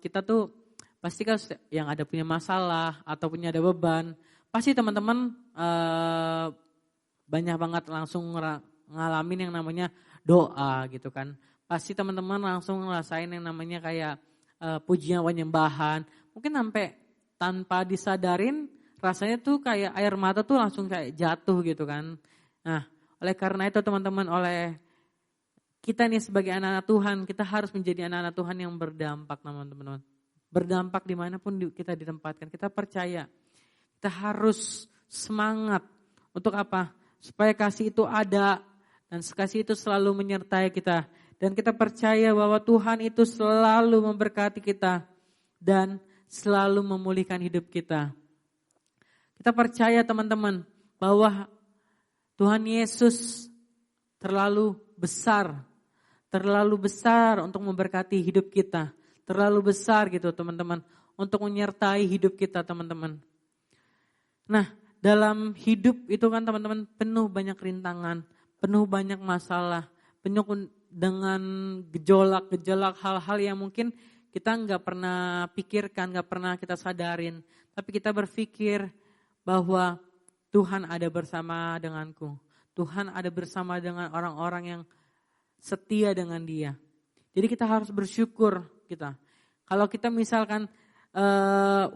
kita tuh pasti kan yang ada punya masalah atau punya ada beban, pasti teman-teman banyak banget langsung ngalamin yang namanya doa gitu kan. Pasti teman-teman langsung ngerasain yang namanya kayak pujian penyembahan. Mungkin sampai tanpa disadarin rasanya tuh kayak air mata tuh langsung kayak jatuh gitu kan. Nah, oleh karena itu teman-teman, oleh kita nih sebagai anak-anak Tuhan, kita harus menjadi anak-anak Tuhan yang berdampak teman-teman. Berdampak dimanapun kita ditempatkan. Kita percaya, kita harus semangat untuk apa? Supaya kasih itu ada dan kasih itu selalu menyertai kita. Dan kita percaya bahwa Tuhan itu selalu memberkati kita dan selalu memulihkan hidup kita. Kita percaya teman-teman bahwa Tuhan Yesus terlalu besar untuk memberkati hidup kita. Terlalu besar gitu teman-teman, untuk menyertai hidup kita teman-teman. Nah, dalam hidup itu kan teman-teman penuh banyak rintangan, penuh banyak masalah, penuh dengan gejolak-gejolak hal-hal yang mungkin kita gak pernah pikirkan, gak pernah kita sadarin. Tapi kita berpikir bahwa Tuhan ada bersama denganku. Tuhan ada bersama dengan orang-orang yang setia dengan Dia. Jadi kita harus bersyukur kita. Kalau kita misalkan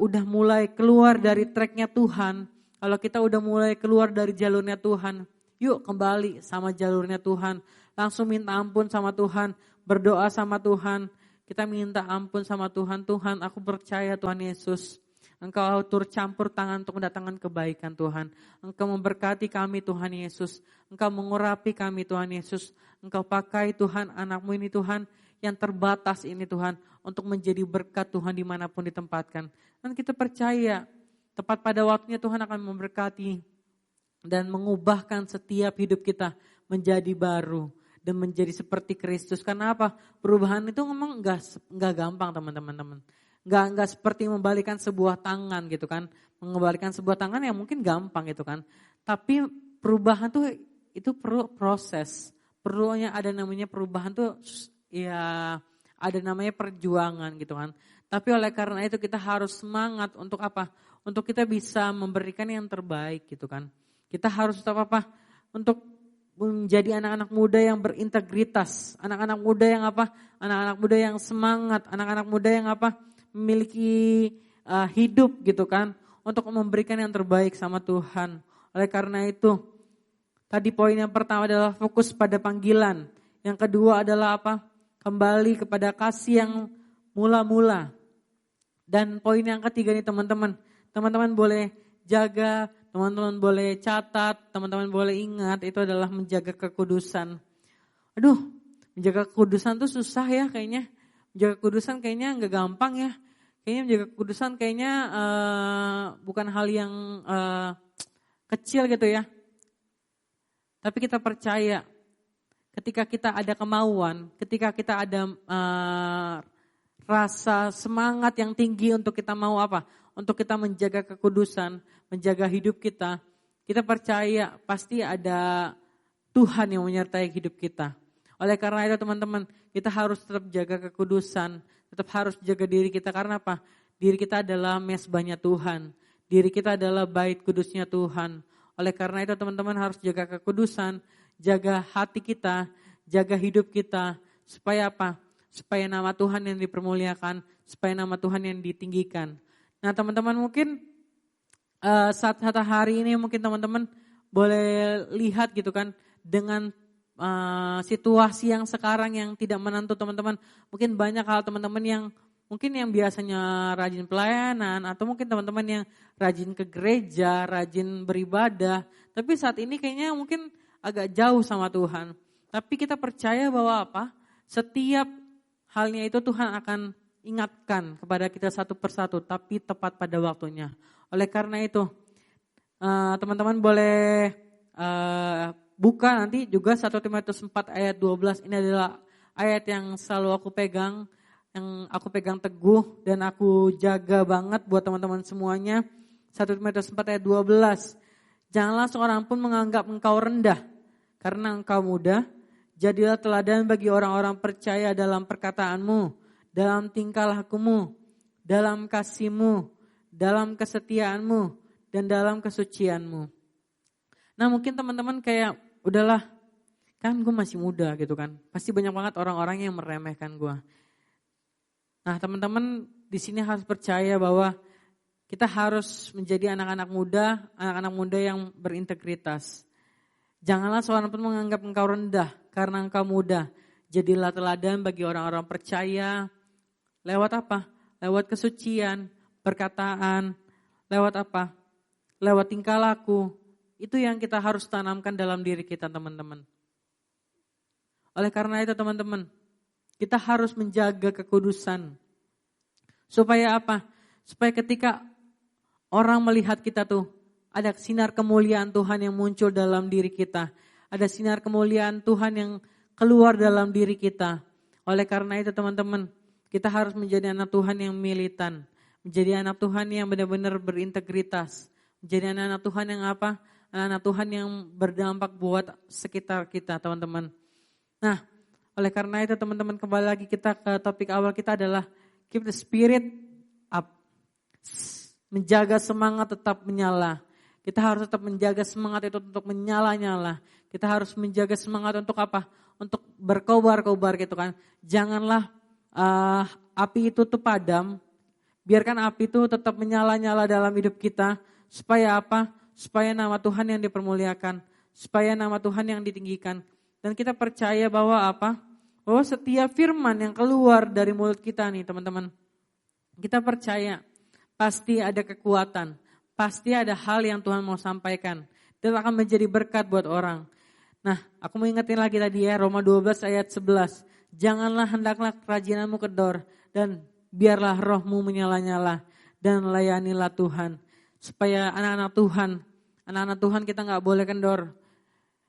udah mulai keluar dari tracknya Tuhan, kalau kita udah mulai keluar dari jalurnya Tuhan, yuk kembali sama jalurnya Tuhan. Langsung minta ampun sama Tuhan, berdoa sama Tuhan. Kita minta ampun sama Tuhan. Tuhan, aku percaya Tuhan Yesus, Engkau turut campur tangan untuk mendatangkan kebaikan Tuhan. Engkau memberkati kami Tuhan Yesus. Engkau mengurapi kami Tuhan Yesus. Engkau pakai Tuhan anak-Mu ini Tuhan, yang terbatas ini Tuhan, untuk menjadi berkat Tuhan dimanapun ditempatkan. Dan kita percaya, tepat pada waktunya Tuhan akan memberkati dan mengubahkan setiap hidup kita menjadi baru dan menjadi seperti Kristus. Karena apa? Perubahan itu memang enggak gampang teman-teman. Enggak seperti membalikan sebuah tangan gitu kan. Mengembalikan sebuah tangan yang mungkin gampang gitu kan. Tapi perubahan tuh itu perlu proses. Perlunya ada namanya perubahan tuh ya ada namanya perjuangan gitu kan. Tapi oleh karena itu kita harus semangat untuk apa? Untuk kita bisa memberikan yang terbaik gitu kan. Kita harus tetap apa? Untuk menjadi anak-anak muda yang berintegritas. Anak-anak muda yang apa? Anak-anak muda yang semangat. Anak-anak muda yang apa? Memiliki hidup gitu kan. Untuk memberikan yang terbaik sama Tuhan. Oleh karena itu, tadi poin yang pertama adalah fokus pada panggilan. Yang kedua adalah apa? Kembali kepada kasih yang mula-mula. Dan poin yang ketiga nih teman-teman. Teman-teman boleh jaga, teman-teman boleh catat, teman-teman boleh ingat, itu adalah menjaga kekudusan. Aduh, menjaga kekudusan tuh susah ya kayaknya. Menjaga kekudusan kayaknya nggak gampang ya. Kayaknya menjaga kekudusan kayaknya bukan hal yang kecil gitu ya. Tapi kita percaya ketika kita ada kemauan, ketika kita ada rasa semangat yang tinggi untuk kita mau apa? Untuk kita menjaga kekudusan, menjaga hidup kita. Kita percaya pasti ada Tuhan yang menyertai hidup kita. Oleh karena itu teman-teman, kita harus tetap jaga kekudusan, tetap harus jaga diri kita. Karena apa? Diri kita adalah mezbahnya Tuhan. Diri kita adalah bait kudusnya Tuhan. Oleh karena itu teman-teman harus jaga kekudusan, jaga hati kita, jaga hidup kita. Supaya apa? Supaya nama Tuhan yang dipermuliakan, supaya nama Tuhan yang ditinggikan. Nah teman-teman mungkin saat hari ini mungkin teman-teman boleh lihat gitu kan. Dengan situasi yang sekarang yang tidak menentu teman-teman. Mungkin banyak hal teman-teman yang mungkin yang biasanya rajin pelayanan. Atau mungkin teman-teman yang rajin ke gereja, rajin beribadah. Tapi saat ini kayaknya mungkin agak jauh sama Tuhan. Tapi kita percaya bahwa apa? Setiap halnya itu Tuhan akan ingatkan kepada kita satu persatu, tapi tepat pada waktunya. Oleh karena itu, teman-teman boleh buka nanti juga 1 Timotius 4 ayat 12. Ini adalah ayat yang selalu aku pegang, yang aku pegang teguh dan aku jaga banget buat teman-teman semuanya. 1 Timotius 4 ayat 12. Janganlah seorang pun menganggap engkau rendah karena engkau muda. Jadilah teladan bagi orang-orang percaya dalam perkataanmu, dalam tingkah lakumu, dalam kasihmu, dalam kesetiaanmu, dan dalam kesucianmu. Nah mungkin teman-teman kayak udahlah, kan gue masih muda gitu kan. Pasti banyak banget orang-orang yang meremehkan gue. Nah teman-teman di sini harus percaya bahwa kita harus menjadi anak-anak muda yang berintegritas. Janganlah seorang pun menganggap engkau rendah karena engkau muda. Jadilah teladan bagi orang-orang percaya. Lewat apa? Lewat kesucian, perkataan. Lewat apa? Lewat tingkah laku. Itu yang kita harus tanamkan dalam diri kita teman-teman. Oleh karena itu teman-teman, kita harus menjaga kekudusan. Supaya apa? Supaya ketika orang melihat kita tuh, ada sinar kemuliaan Tuhan yang muncul dalam diri kita. Ada sinar kemuliaan Tuhan yang keluar dalam diri kita. Oleh karena itu teman-teman, kita harus menjadi anak Tuhan yang militan. Menjadi anak Tuhan yang benar-benar berintegritas. Menjadi anak-anak Tuhan yang apa? Anak-anak Tuhan yang berdampak buat sekitar kita teman-teman. Nah, oleh karena itu teman-teman kembali lagi kita ke topik awal kita adalah keep the spirit up. Menjaga semangat tetap menyala. Kita harus tetap menjaga semangat itu untuk menyala-nyala. Kita harus menjaga semangat untuk apa? Untuk berkobar-kobar gitu kan. Janganlah api itu tuh padam. Biarkan api itu tetap menyala-nyala dalam hidup kita. Supaya apa? Supaya nama Tuhan yang dipermuliakan. Supaya nama Tuhan yang ditinggikan. Dan kita percaya bahwa apa? Bahwa setiap firman yang keluar dari mulut kita nih teman-teman. Kita percaya pasti ada kekuatan. Pasti ada hal yang Tuhan mau sampaikan. Dan akan menjadi berkat buat orang. Nah, aku mau ingetin lagi tadi ya, Roma 12 ayat 11. Janganlah hendaklah kerajinanmu kendor dan biarlah rohmu menyala-nyala dan layanilah Tuhan. Supaya anak-anak Tuhan kita gak boleh kendor.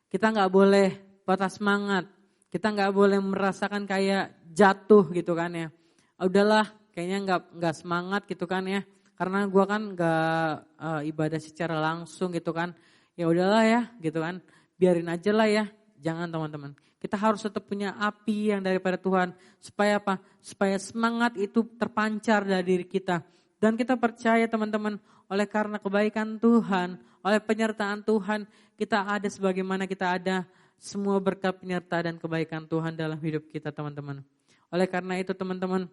Kita gak boleh patah semangat. Kita gak boleh merasakan kayak jatuh gitu kan ya. Udahlah kayaknya gak semangat gitu kan ya. Karena gue kan gak ibadah secara langsung gitu kan. Ya udahlah ya gitu kan. Biarin aja lah ya. Jangan teman-teman. Kita harus tetap punya api yang daripada Tuhan. Supaya apa? Supaya semangat itu terpancar dari diri kita. Dan kita percaya teman-teman, oleh karena kebaikan Tuhan, oleh penyertaan Tuhan, kita ada sebagaimana kita ada, semua berkat penyertaan dan kebaikan Tuhan dalam hidup kita teman-teman. Oleh karena itu teman-teman,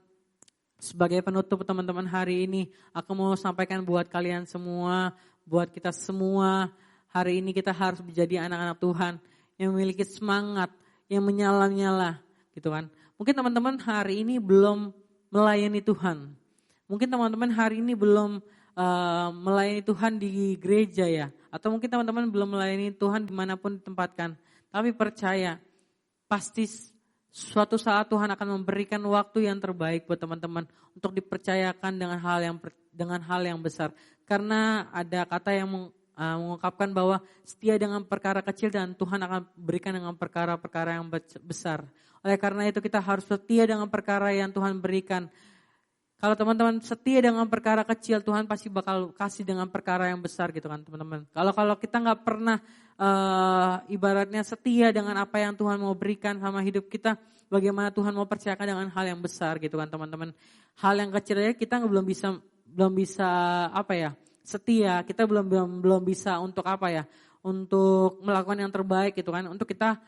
sebagai penutup teman-teman hari ini, aku mau sampaikan buat kalian semua, buat kita semua, hari ini kita harus menjadi anak-anak Tuhan yang memiliki semangat, yang menyala-nyala gitu kan. Mungkin teman-teman hari ini belum melayani Tuhan. Mungkin teman-teman hari ini belum melayani Tuhan di gereja ya. Atau mungkin teman-teman belum melayani Tuhan dimanapun ditempatkan. Tapi percaya, pasti suatu saat Tuhan akan memberikan waktu yang terbaik buat teman-teman untuk dipercayakan dengan hal yang besar. Karena ada kata yang mengungkapkan bahwa setia dengan perkara kecil dan Tuhan akan berikan dengan perkara-perkara yang besar. Oleh karena itu kita harus setia dengan perkara yang Tuhan berikan. Kalau teman-teman setia dengan perkara kecil, Tuhan pasti bakal kasih dengan perkara yang besar gitu kan teman-teman. Kalau kita gak pernah ibaratnya setia dengan apa yang Tuhan mau berikan sama hidup kita, bagaimana Tuhan mau percayakan dengan hal yang besar gitu kan teman-teman. Hal yang kecil aja kita belum bisa apa ya, setia, kita belum bisa untuk apa ya, untuk melakukan yang terbaik gitu kan, untuk kita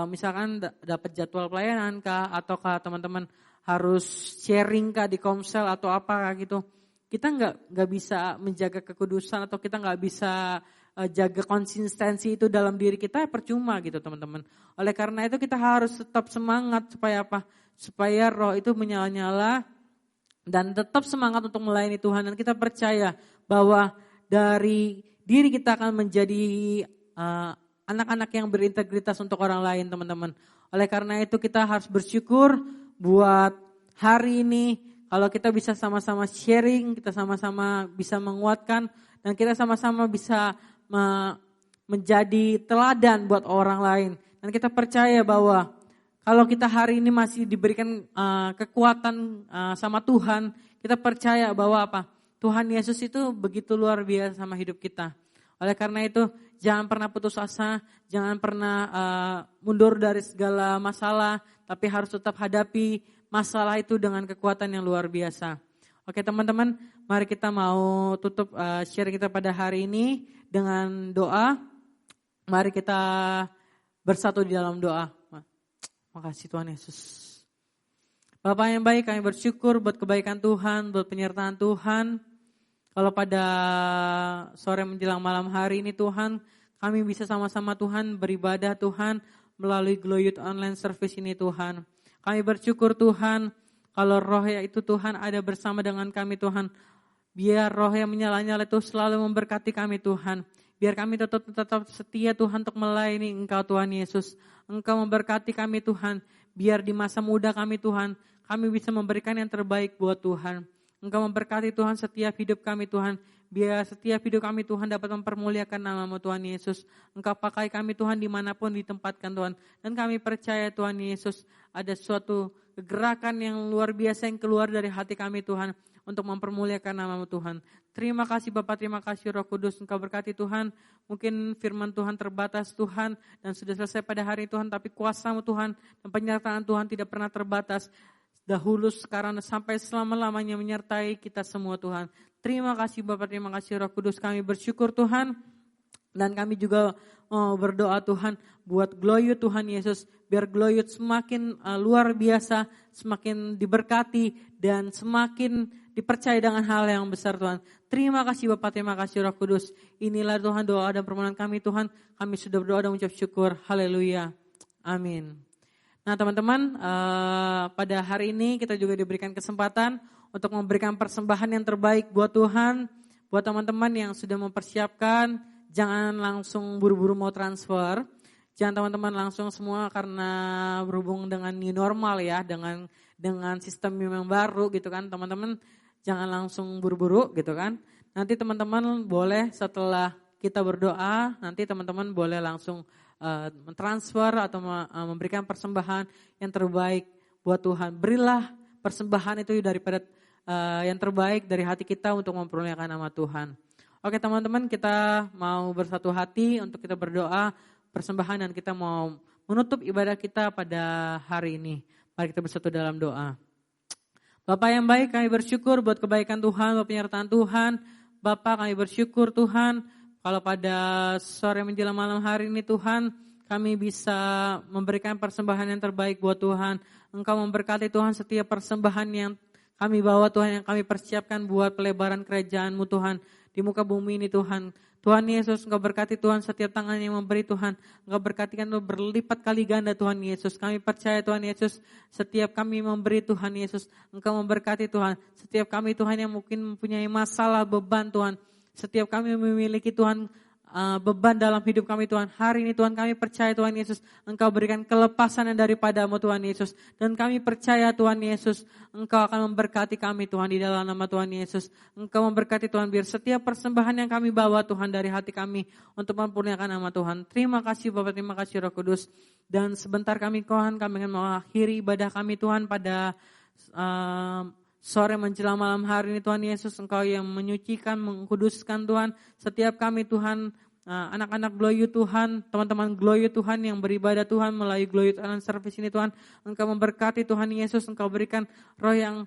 misalkan dapat jadwal pelayanan kah, ataukah teman-teman harus sharing kah di Komsel atau apa gitu, kita nggak bisa menjaga kekudusan atau kita nggak bisa jaga konsistensi itu dalam diri kita, percuma gitu teman-teman. Oleh karena itu kita harus tetap semangat supaya apa? Supaya roh itu menyala-nyala dan tetap semangat untuk melayani Tuhan, dan kita percaya bahwa dari diri kita akan menjadi anak-anak yang berintegritas untuk orang lain teman-teman. Oleh karena itu kita harus bersyukur buat hari ini, kalau kita bisa sama-sama sharing, kita sama-sama bisa menguatkan, dan kita sama-sama bisa menjadi teladan buat orang lain. Dan kita percaya bahwa kalau kita hari ini masih diberikan kekuatan sama Tuhan, kita percaya bahwa apa? Tuhan Yesus itu begitu luar biasa sama hidup kita. Oleh karena itu jangan pernah putus asa, jangan pernah mundur dari segala masalah, tapi harus tetap hadapi masalah itu dengan kekuatan yang luar biasa. Oke teman-teman, mari kita mau tutup share kita pada hari ini dengan doa. Mari kita bersatu di dalam doa. Makasih Tuhan Yesus. Bapa yang baik, kami bersyukur buat kebaikan Tuhan, buat penyertaan Tuhan. Kalau pada sore menjelang malam hari ini Tuhan, kami bisa sama-sama Tuhan beribadah Tuhan melalui Glow Youth Online Service ini Tuhan. Kami bersyukur Tuhan, kalau roh ya itu Tuhan ada bersama dengan kami Tuhan. Biar roh yang menyala-nyala itu selalu memberkati kami Tuhan. Biar kami tetap setia Tuhan untuk melayani Engkau Tuhan Yesus. Engkau memberkati kami Tuhan. Biar di masa muda kami Tuhan, kami bisa memberikan yang terbaik buat Tuhan. Engkau memberkati Tuhan setiap hidup kami Tuhan. Biar setiap hidup kami Tuhan dapat mempermuliakan nama-Mu Tuhan Yesus. Engkau pakai kami Tuhan dimanapun ditempatkan Tuhan. Dan kami percaya Tuhan Yesus ada suatu kegerakan yang luar biasa yang keluar dari hati kami Tuhan. Untuk mempermuliakan nama-Mu Tuhan. Terima kasih Bapak, terima kasih Roh Kudus. Engkau berkati Tuhan. Mungkin firman Tuhan terbatas Tuhan. Dan sudah selesai pada hari Tuhan. Tapi kuasa-Mu Tuhan dan penyertaan Tuhan tidak pernah terbatas. Dahulu, sekarang, sampai selama-lamanya menyertai kita semua Tuhan. Terima kasih Bapak, terima kasih Roh Kudus. Kami bersyukur Tuhan. Dan kami juga berdoa Tuhan buat Glow Youth Tuhan Yesus. Biar Glow Youth semakin luar biasa, semakin diberkati dan semakin dipercaya dengan hal yang besar Tuhan. Terima kasih Bapak, terima kasih Roh Kudus. Inilah Tuhan doa dan permohonan kami Tuhan. Kami sudah berdoa dan mengucap syukur. Haleluya. Amin. Nah teman-teman, pada hari ini kita juga diberikan kesempatan untuk memberikan persembahan yang terbaik buat Tuhan. Buat teman-teman yang sudah mempersiapkan, jangan langsung buru-buru mau transfer. Jangan teman-teman langsung semua karena berhubung dengan new normal ya, dengan sistem yang baru gitu kan. Teman-teman jangan langsung buru-buru gitu kan. Nanti teman-teman boleh setelah kita berdoa, nanti teman-teman boleh langsung mentransfer atau memberikan persembahan yang terbaik buat Tuhan. Berilah persembahan itu daripada yang terbaik dari hati kita untuk mempermuliakan nama Tuhan. Oke teman-teman, kita mau bersatu hati untuk kita berdoa persembahan dan kita mau menutup ibadah kita pada hari ini. Mari kita bersatu dalam doa. Bapak yang baik, kami bersyukur buat kebaikan Tuhan, buat penyertaan Tuhan. Bapak, kami bersyukur Tuhan, kalau pada sore menjelang malam hari ini Tuhan, kami bisa memberikan persembahan yang terbaik buat Tuhan. Engkau memberkati Tuhan setiap persembahan yang kami bawa Tuhan, yang kami persiapkan buat pelebaran kerajaan-Mu Tuhan di muka bumi ini Tuhan. Tuhan Yesus, Engkau berkati Tuhan setiap tangan yang memberi Tuhan. Engkau berkatikan berlipat kali ganda Tuhan Yesus. Kami percaya Tuhan Yesus, setiap kami memberi Tuhan Yesus, Engkau memberkati Tuhan. Setiap kami Tuhan yang mungkin mempunyai masalah, beban Tuhan. Setiap kami memiliki Tuhan beban dalam hidup kami Tuhan. Hari ini Tuhan kami percaya Tuhan Yesus, Engkau berikan kelepasan yang daripada-Mu Tuhan Yesus. Dan kami percaya Tuhan Yesus, Engkau akan memberkati kami Tuhan di dalam nama Tuhan Yesus. Engkau memberkati Tuhan biar setiap persembahan yang kami bawa Tuhan dari hati kami untuk mempermuliakan nama Tuhan. Terima kasih Bapak, terima kasih Roh Kudus. Dan sebentar kami Tuhan, kami akan mengakhiri ibadah kami Tuhan pada sore menjelang malam hari ini Tuhan Yesus, Engkau yang menyucikan, mengkuduskan Tuhan. Setiap kami Tuhan, anak-anak Glow Tuhan, teman-teman Glow Tuhan yang beribadah Tuhan melalui Glow Talent Service ini Tuhan. Engkau memberkati Tuhan Yesus, Engkau berikan roh yang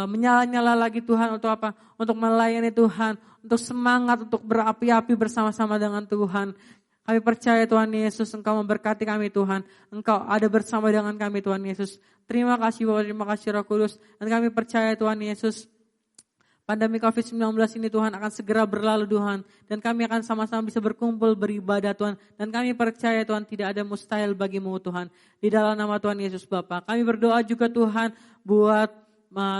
menyala-nyala lagi Tuhan untuk apa? Untuk melayani Tuhan, untuk semangat, untuk berapi-api bersama-sama dengan Tuhan. Kami percaya Tuhan Yesus, Engkau memberkati kami Tuhan. Engkau ada bersama dengan kami Tuhan Yesus. Terima kasih Bapak, terima kasih Roh Kudus. Dan kami percaya Tuhan Yesus, pandemi COVID-19 ini Tuhan akan segera berlalu Tuhan. Dan kami akan sama-sama bisa berkumpul beribadah Tuhan. Dan kami percaya Tuhan tidak ada mustahil bagimu Tuhan. Di dalam nama Tuhan Yesus Bapa. Kami berdoa juga Tuhan buat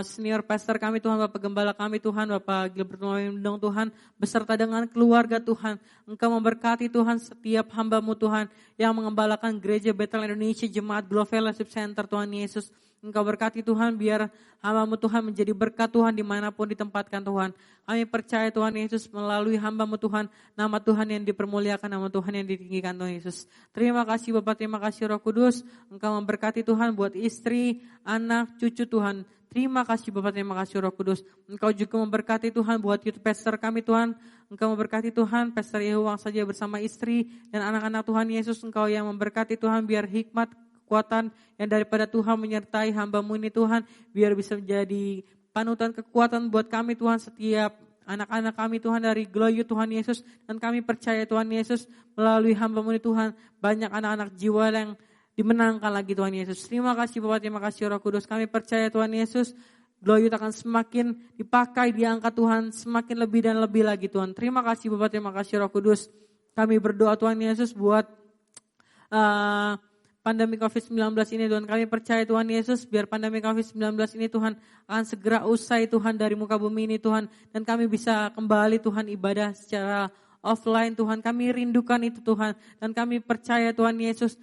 senior pastor kami Tuhan, Bapak Gembala kami Tuhan, Bapak Gilbert Mawendong Tuhan, beserta dengan keluarga Tuhan. Engkau memberkati Tuhan setiap hamba-Mu Tuhan yang mengembalakan gereja Bethel Indonesia, Jemaat Glow Fellowship Center Tuhan Yesus. Engkau berkati Tuhan biar hamba-Mu Tuhan menjadi berkat Tuhan dimanapun ditempatkan Tuhan. Kami percaya Tuhan Yesus melalui hamba-Mu Tuhan, nama Tuhan yang dipermuliakan, nama Tuhan yang ditinggikan Tuhan Yesus. Terima kasih Bapak, terima kasih Roh Kudus. Engkau memberkati Tuhan buat istri, anak, cucu Tuhan. Terima kasih Bapak, terima kasih Roh Kudus. Engkau juga memberkati Tuhan buat youth pastor kami Tuhan. Engkau memberkati Tuhan, Pastor Yehuwang saja bersama istri dan anak-anak Tuhan Yesus. Engkau yang memberkati Tuhan biar hikmat, kekuatan yang daripada Tuhan menyertai hamba-Mu ini Tuhan. Biar bisa menjadi panutan kekuatan buat kami Tuhan, setiap anak-anak kami Tuhan dari Glow Tuhan Yesus. Dan kami percaya Tuhan Yesus melalui hamba-Mu ini Tuhan, banyak anak-anak jiwa yang dimenangkan lagi Tuhan Yesus. Terima kasih Bapak, terima kasih Roh Kudus. Kami percaya Tuhan Yesus, Glow akan semakin dipakai, diangkat Tuhan, semakin lebih dan lebih lagi Tuhan. Terima kasih Bapak, terima kasih Roh Kudus. Kami berdoa Tuhan Yesus buat pandemi COVID-19 ini Tuhan. Kami percaya Tuhan Yesus biar pandemi COVID-19 ini Tuhan akan segera usai Tuhan dari muka bumi ini Tuhan. Dan kami bisa kembali Tuhan ibadah secara offline Tuhan. Kami rindukan itu Tuhan. Dan kami percaya Tuhan Yesus,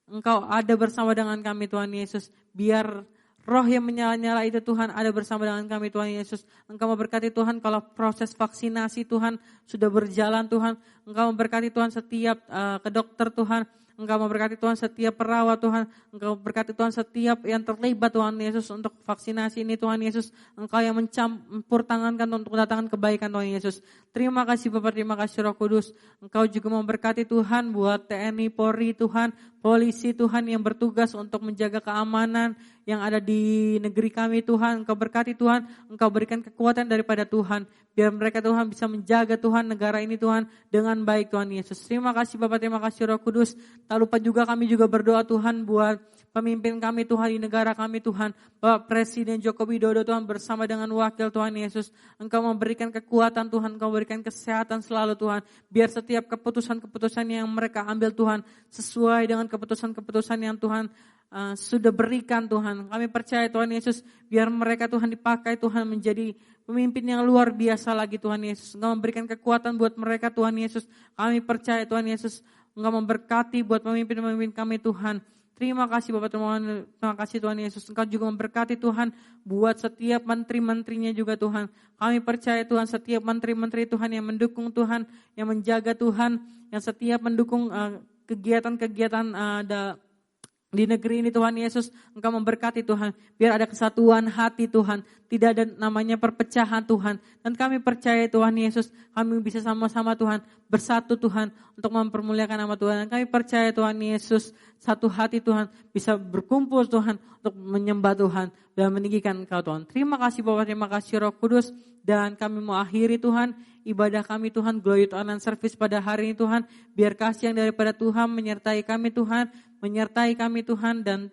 Engkau ada bersama dengan kami Tuhan Yesus. Biar roh yang menyala-nyala itu Tuhan ada bersama dengan kami Tuhan Yesus. Engkau memberkati Tuhan kalau proses vaksinasi Tuhan sudah berjalan Tuhan. Engkau memberkati Tuhan setiap ke dokter Tuhan. Engkau memberkati Tuhan setiap perawat Tuhan. Engkau memberkati Tuhan setiap yang terlibat Tuhan Yesus untuk vaksinasi ini Tuhan Yesus. Engkau yang mencampur tangankan untuk mendatangkan kebaikan Tuhan Yesus. Terima kasih Bapak, terima kasih Roh Kudus. Engkau juga memberkati Tuhan buat TNI, Polri Tuhan, polisi Tuhan yang bertugas untuk menjaga keamanan yang ada di negeri kami Tuhan. Engkau berkati Tuhan, Engkau berikan kekuatan daripada Tuhan. Biar mereka Tuhan bisa menjaga Tuhan negara ini Tuhan dengan baik Tuhan Yesus. Terima kasih Bapak, terima kasih Roh Kudus. Tak lupa juga kami juga berdoa Tuhan buat pemimpin kami Tuhan di negara kami Tuhan. Bapak Presiden Joko Widodo Tuhan bersama dengan wakil Tuhan Yesus. Engkau memberikan kekuatan Tuhan, Engkau memberikan kesehatan selalu Tuhan. Biar setiap keputusan-keputusan yang mereka ambil Tuhan sesuai dengan keputusan-keputusan yang Tuhan sudah berikan Tuhan. Kami percaya Tuhan Yesus biar mereka Tuhan dipakai Tuhan menjadi pemimpin yang luar biasa lagi Tuhan Yesus. Engkau memberikan kekuatan buat mereka Tuhan Yesus. Kami percaya Tuhan Yesus Engkau memberkati buat pemimpin-pemimpin kami Tuhan. Terima kasih Bapak, terima kasih Tuhan Yesus. Engkau juga memberkati Tuhan buat setiap menteri-menterinya juga Tuhan. Kami percaya Tuhan setiap menteri-menteri Tuhan yang mendukung Tuhan, yang menjaga Tuhan, yang setiap mendukung kegiatan-kegiatan di negeri ini Tuhan Yesus, Engkau memberkati Tuhan. Biar ada kesatuan hati Tuhan. Tidak ada namanya perpecahan Tuhan. Dan kami percaya Tuhan Yesus, kami bisa sama-sama Tuhan bersatu Tuhan untuk mempermuliakan nama Tuhan. Dan kami percaya Tuhan Yesus, satu hati Tuhan bisa berkumpul Tuhan untuk menyembah Tuhan dan meninggikan Engkau Tuhan. Terima kasih Bapak, terima kasih Roh Kudus. Dan kami mau akhiri Tuhan ibadah kami Tuhan, Glory to Online Service pada hari ini Tuhan. Biar kasih yang daripada Tuhan menyertai kami Tuhan, menyertai kami Tuhan, dan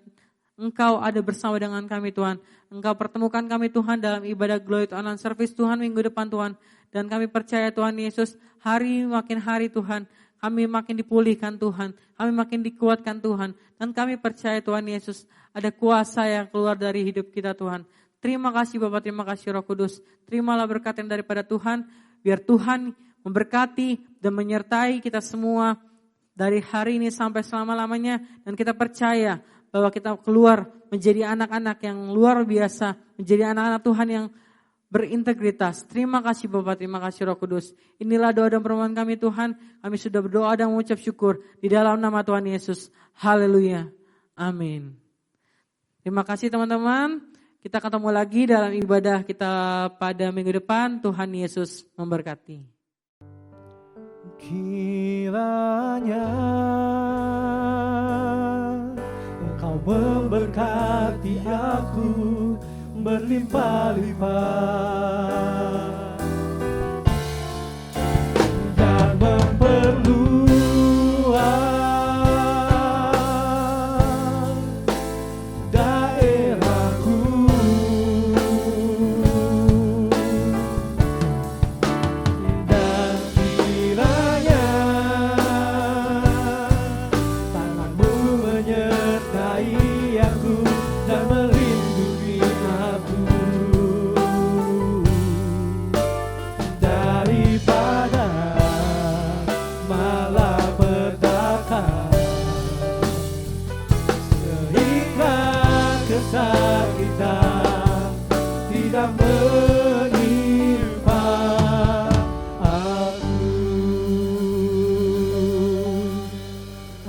Engkau ada bersama dengan kami Tuhan. Engkau pertemukan kami Tuhan dalam ibadah Glory to Online Service Tuhan minggu depan Tuhan. Dan kami percaya Tuhan Yesus, hari makin hari Tuhan, kami makin dipulihkan Tuhan, kami makin dikuatkan Tuhan. Dan kami percaya Tuhan Yesus, ada kuasa yang keluar dari hidup kita Tuhan. Terima kasih Bapak, terima kasih Roh Kudus. Terimalah berkat yang daripada Tuhan. Biar Tuhan memberkati dan menyertai kita semua dari hari ini sampai selama-lamanya. Dan kita percaya bahwa kita keluar menjadi anak-anak yang luar biasa. Menjadi anak-anak Tuhan yang berintegritas. Terima kasih Bapak, terima kasih Roh Kudus. Inilah doa dan permohonan kami Tuhan. Kami sudah berdoa dan mengucap syukur di dalam nama Tuhan Yesus. Haleluya. Amin. Terima kasih teman-teman. Kita ketemu lagi dalam ibadah kita pada minggu depan. Tuhan Yesus memberkati. Kiranya Engkau memberkati aku berlimpah-limpah dan memperluas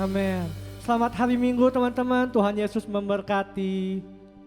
Amin. Selamat hari Minggu teman-teman. Tuhan Yesus memberkati.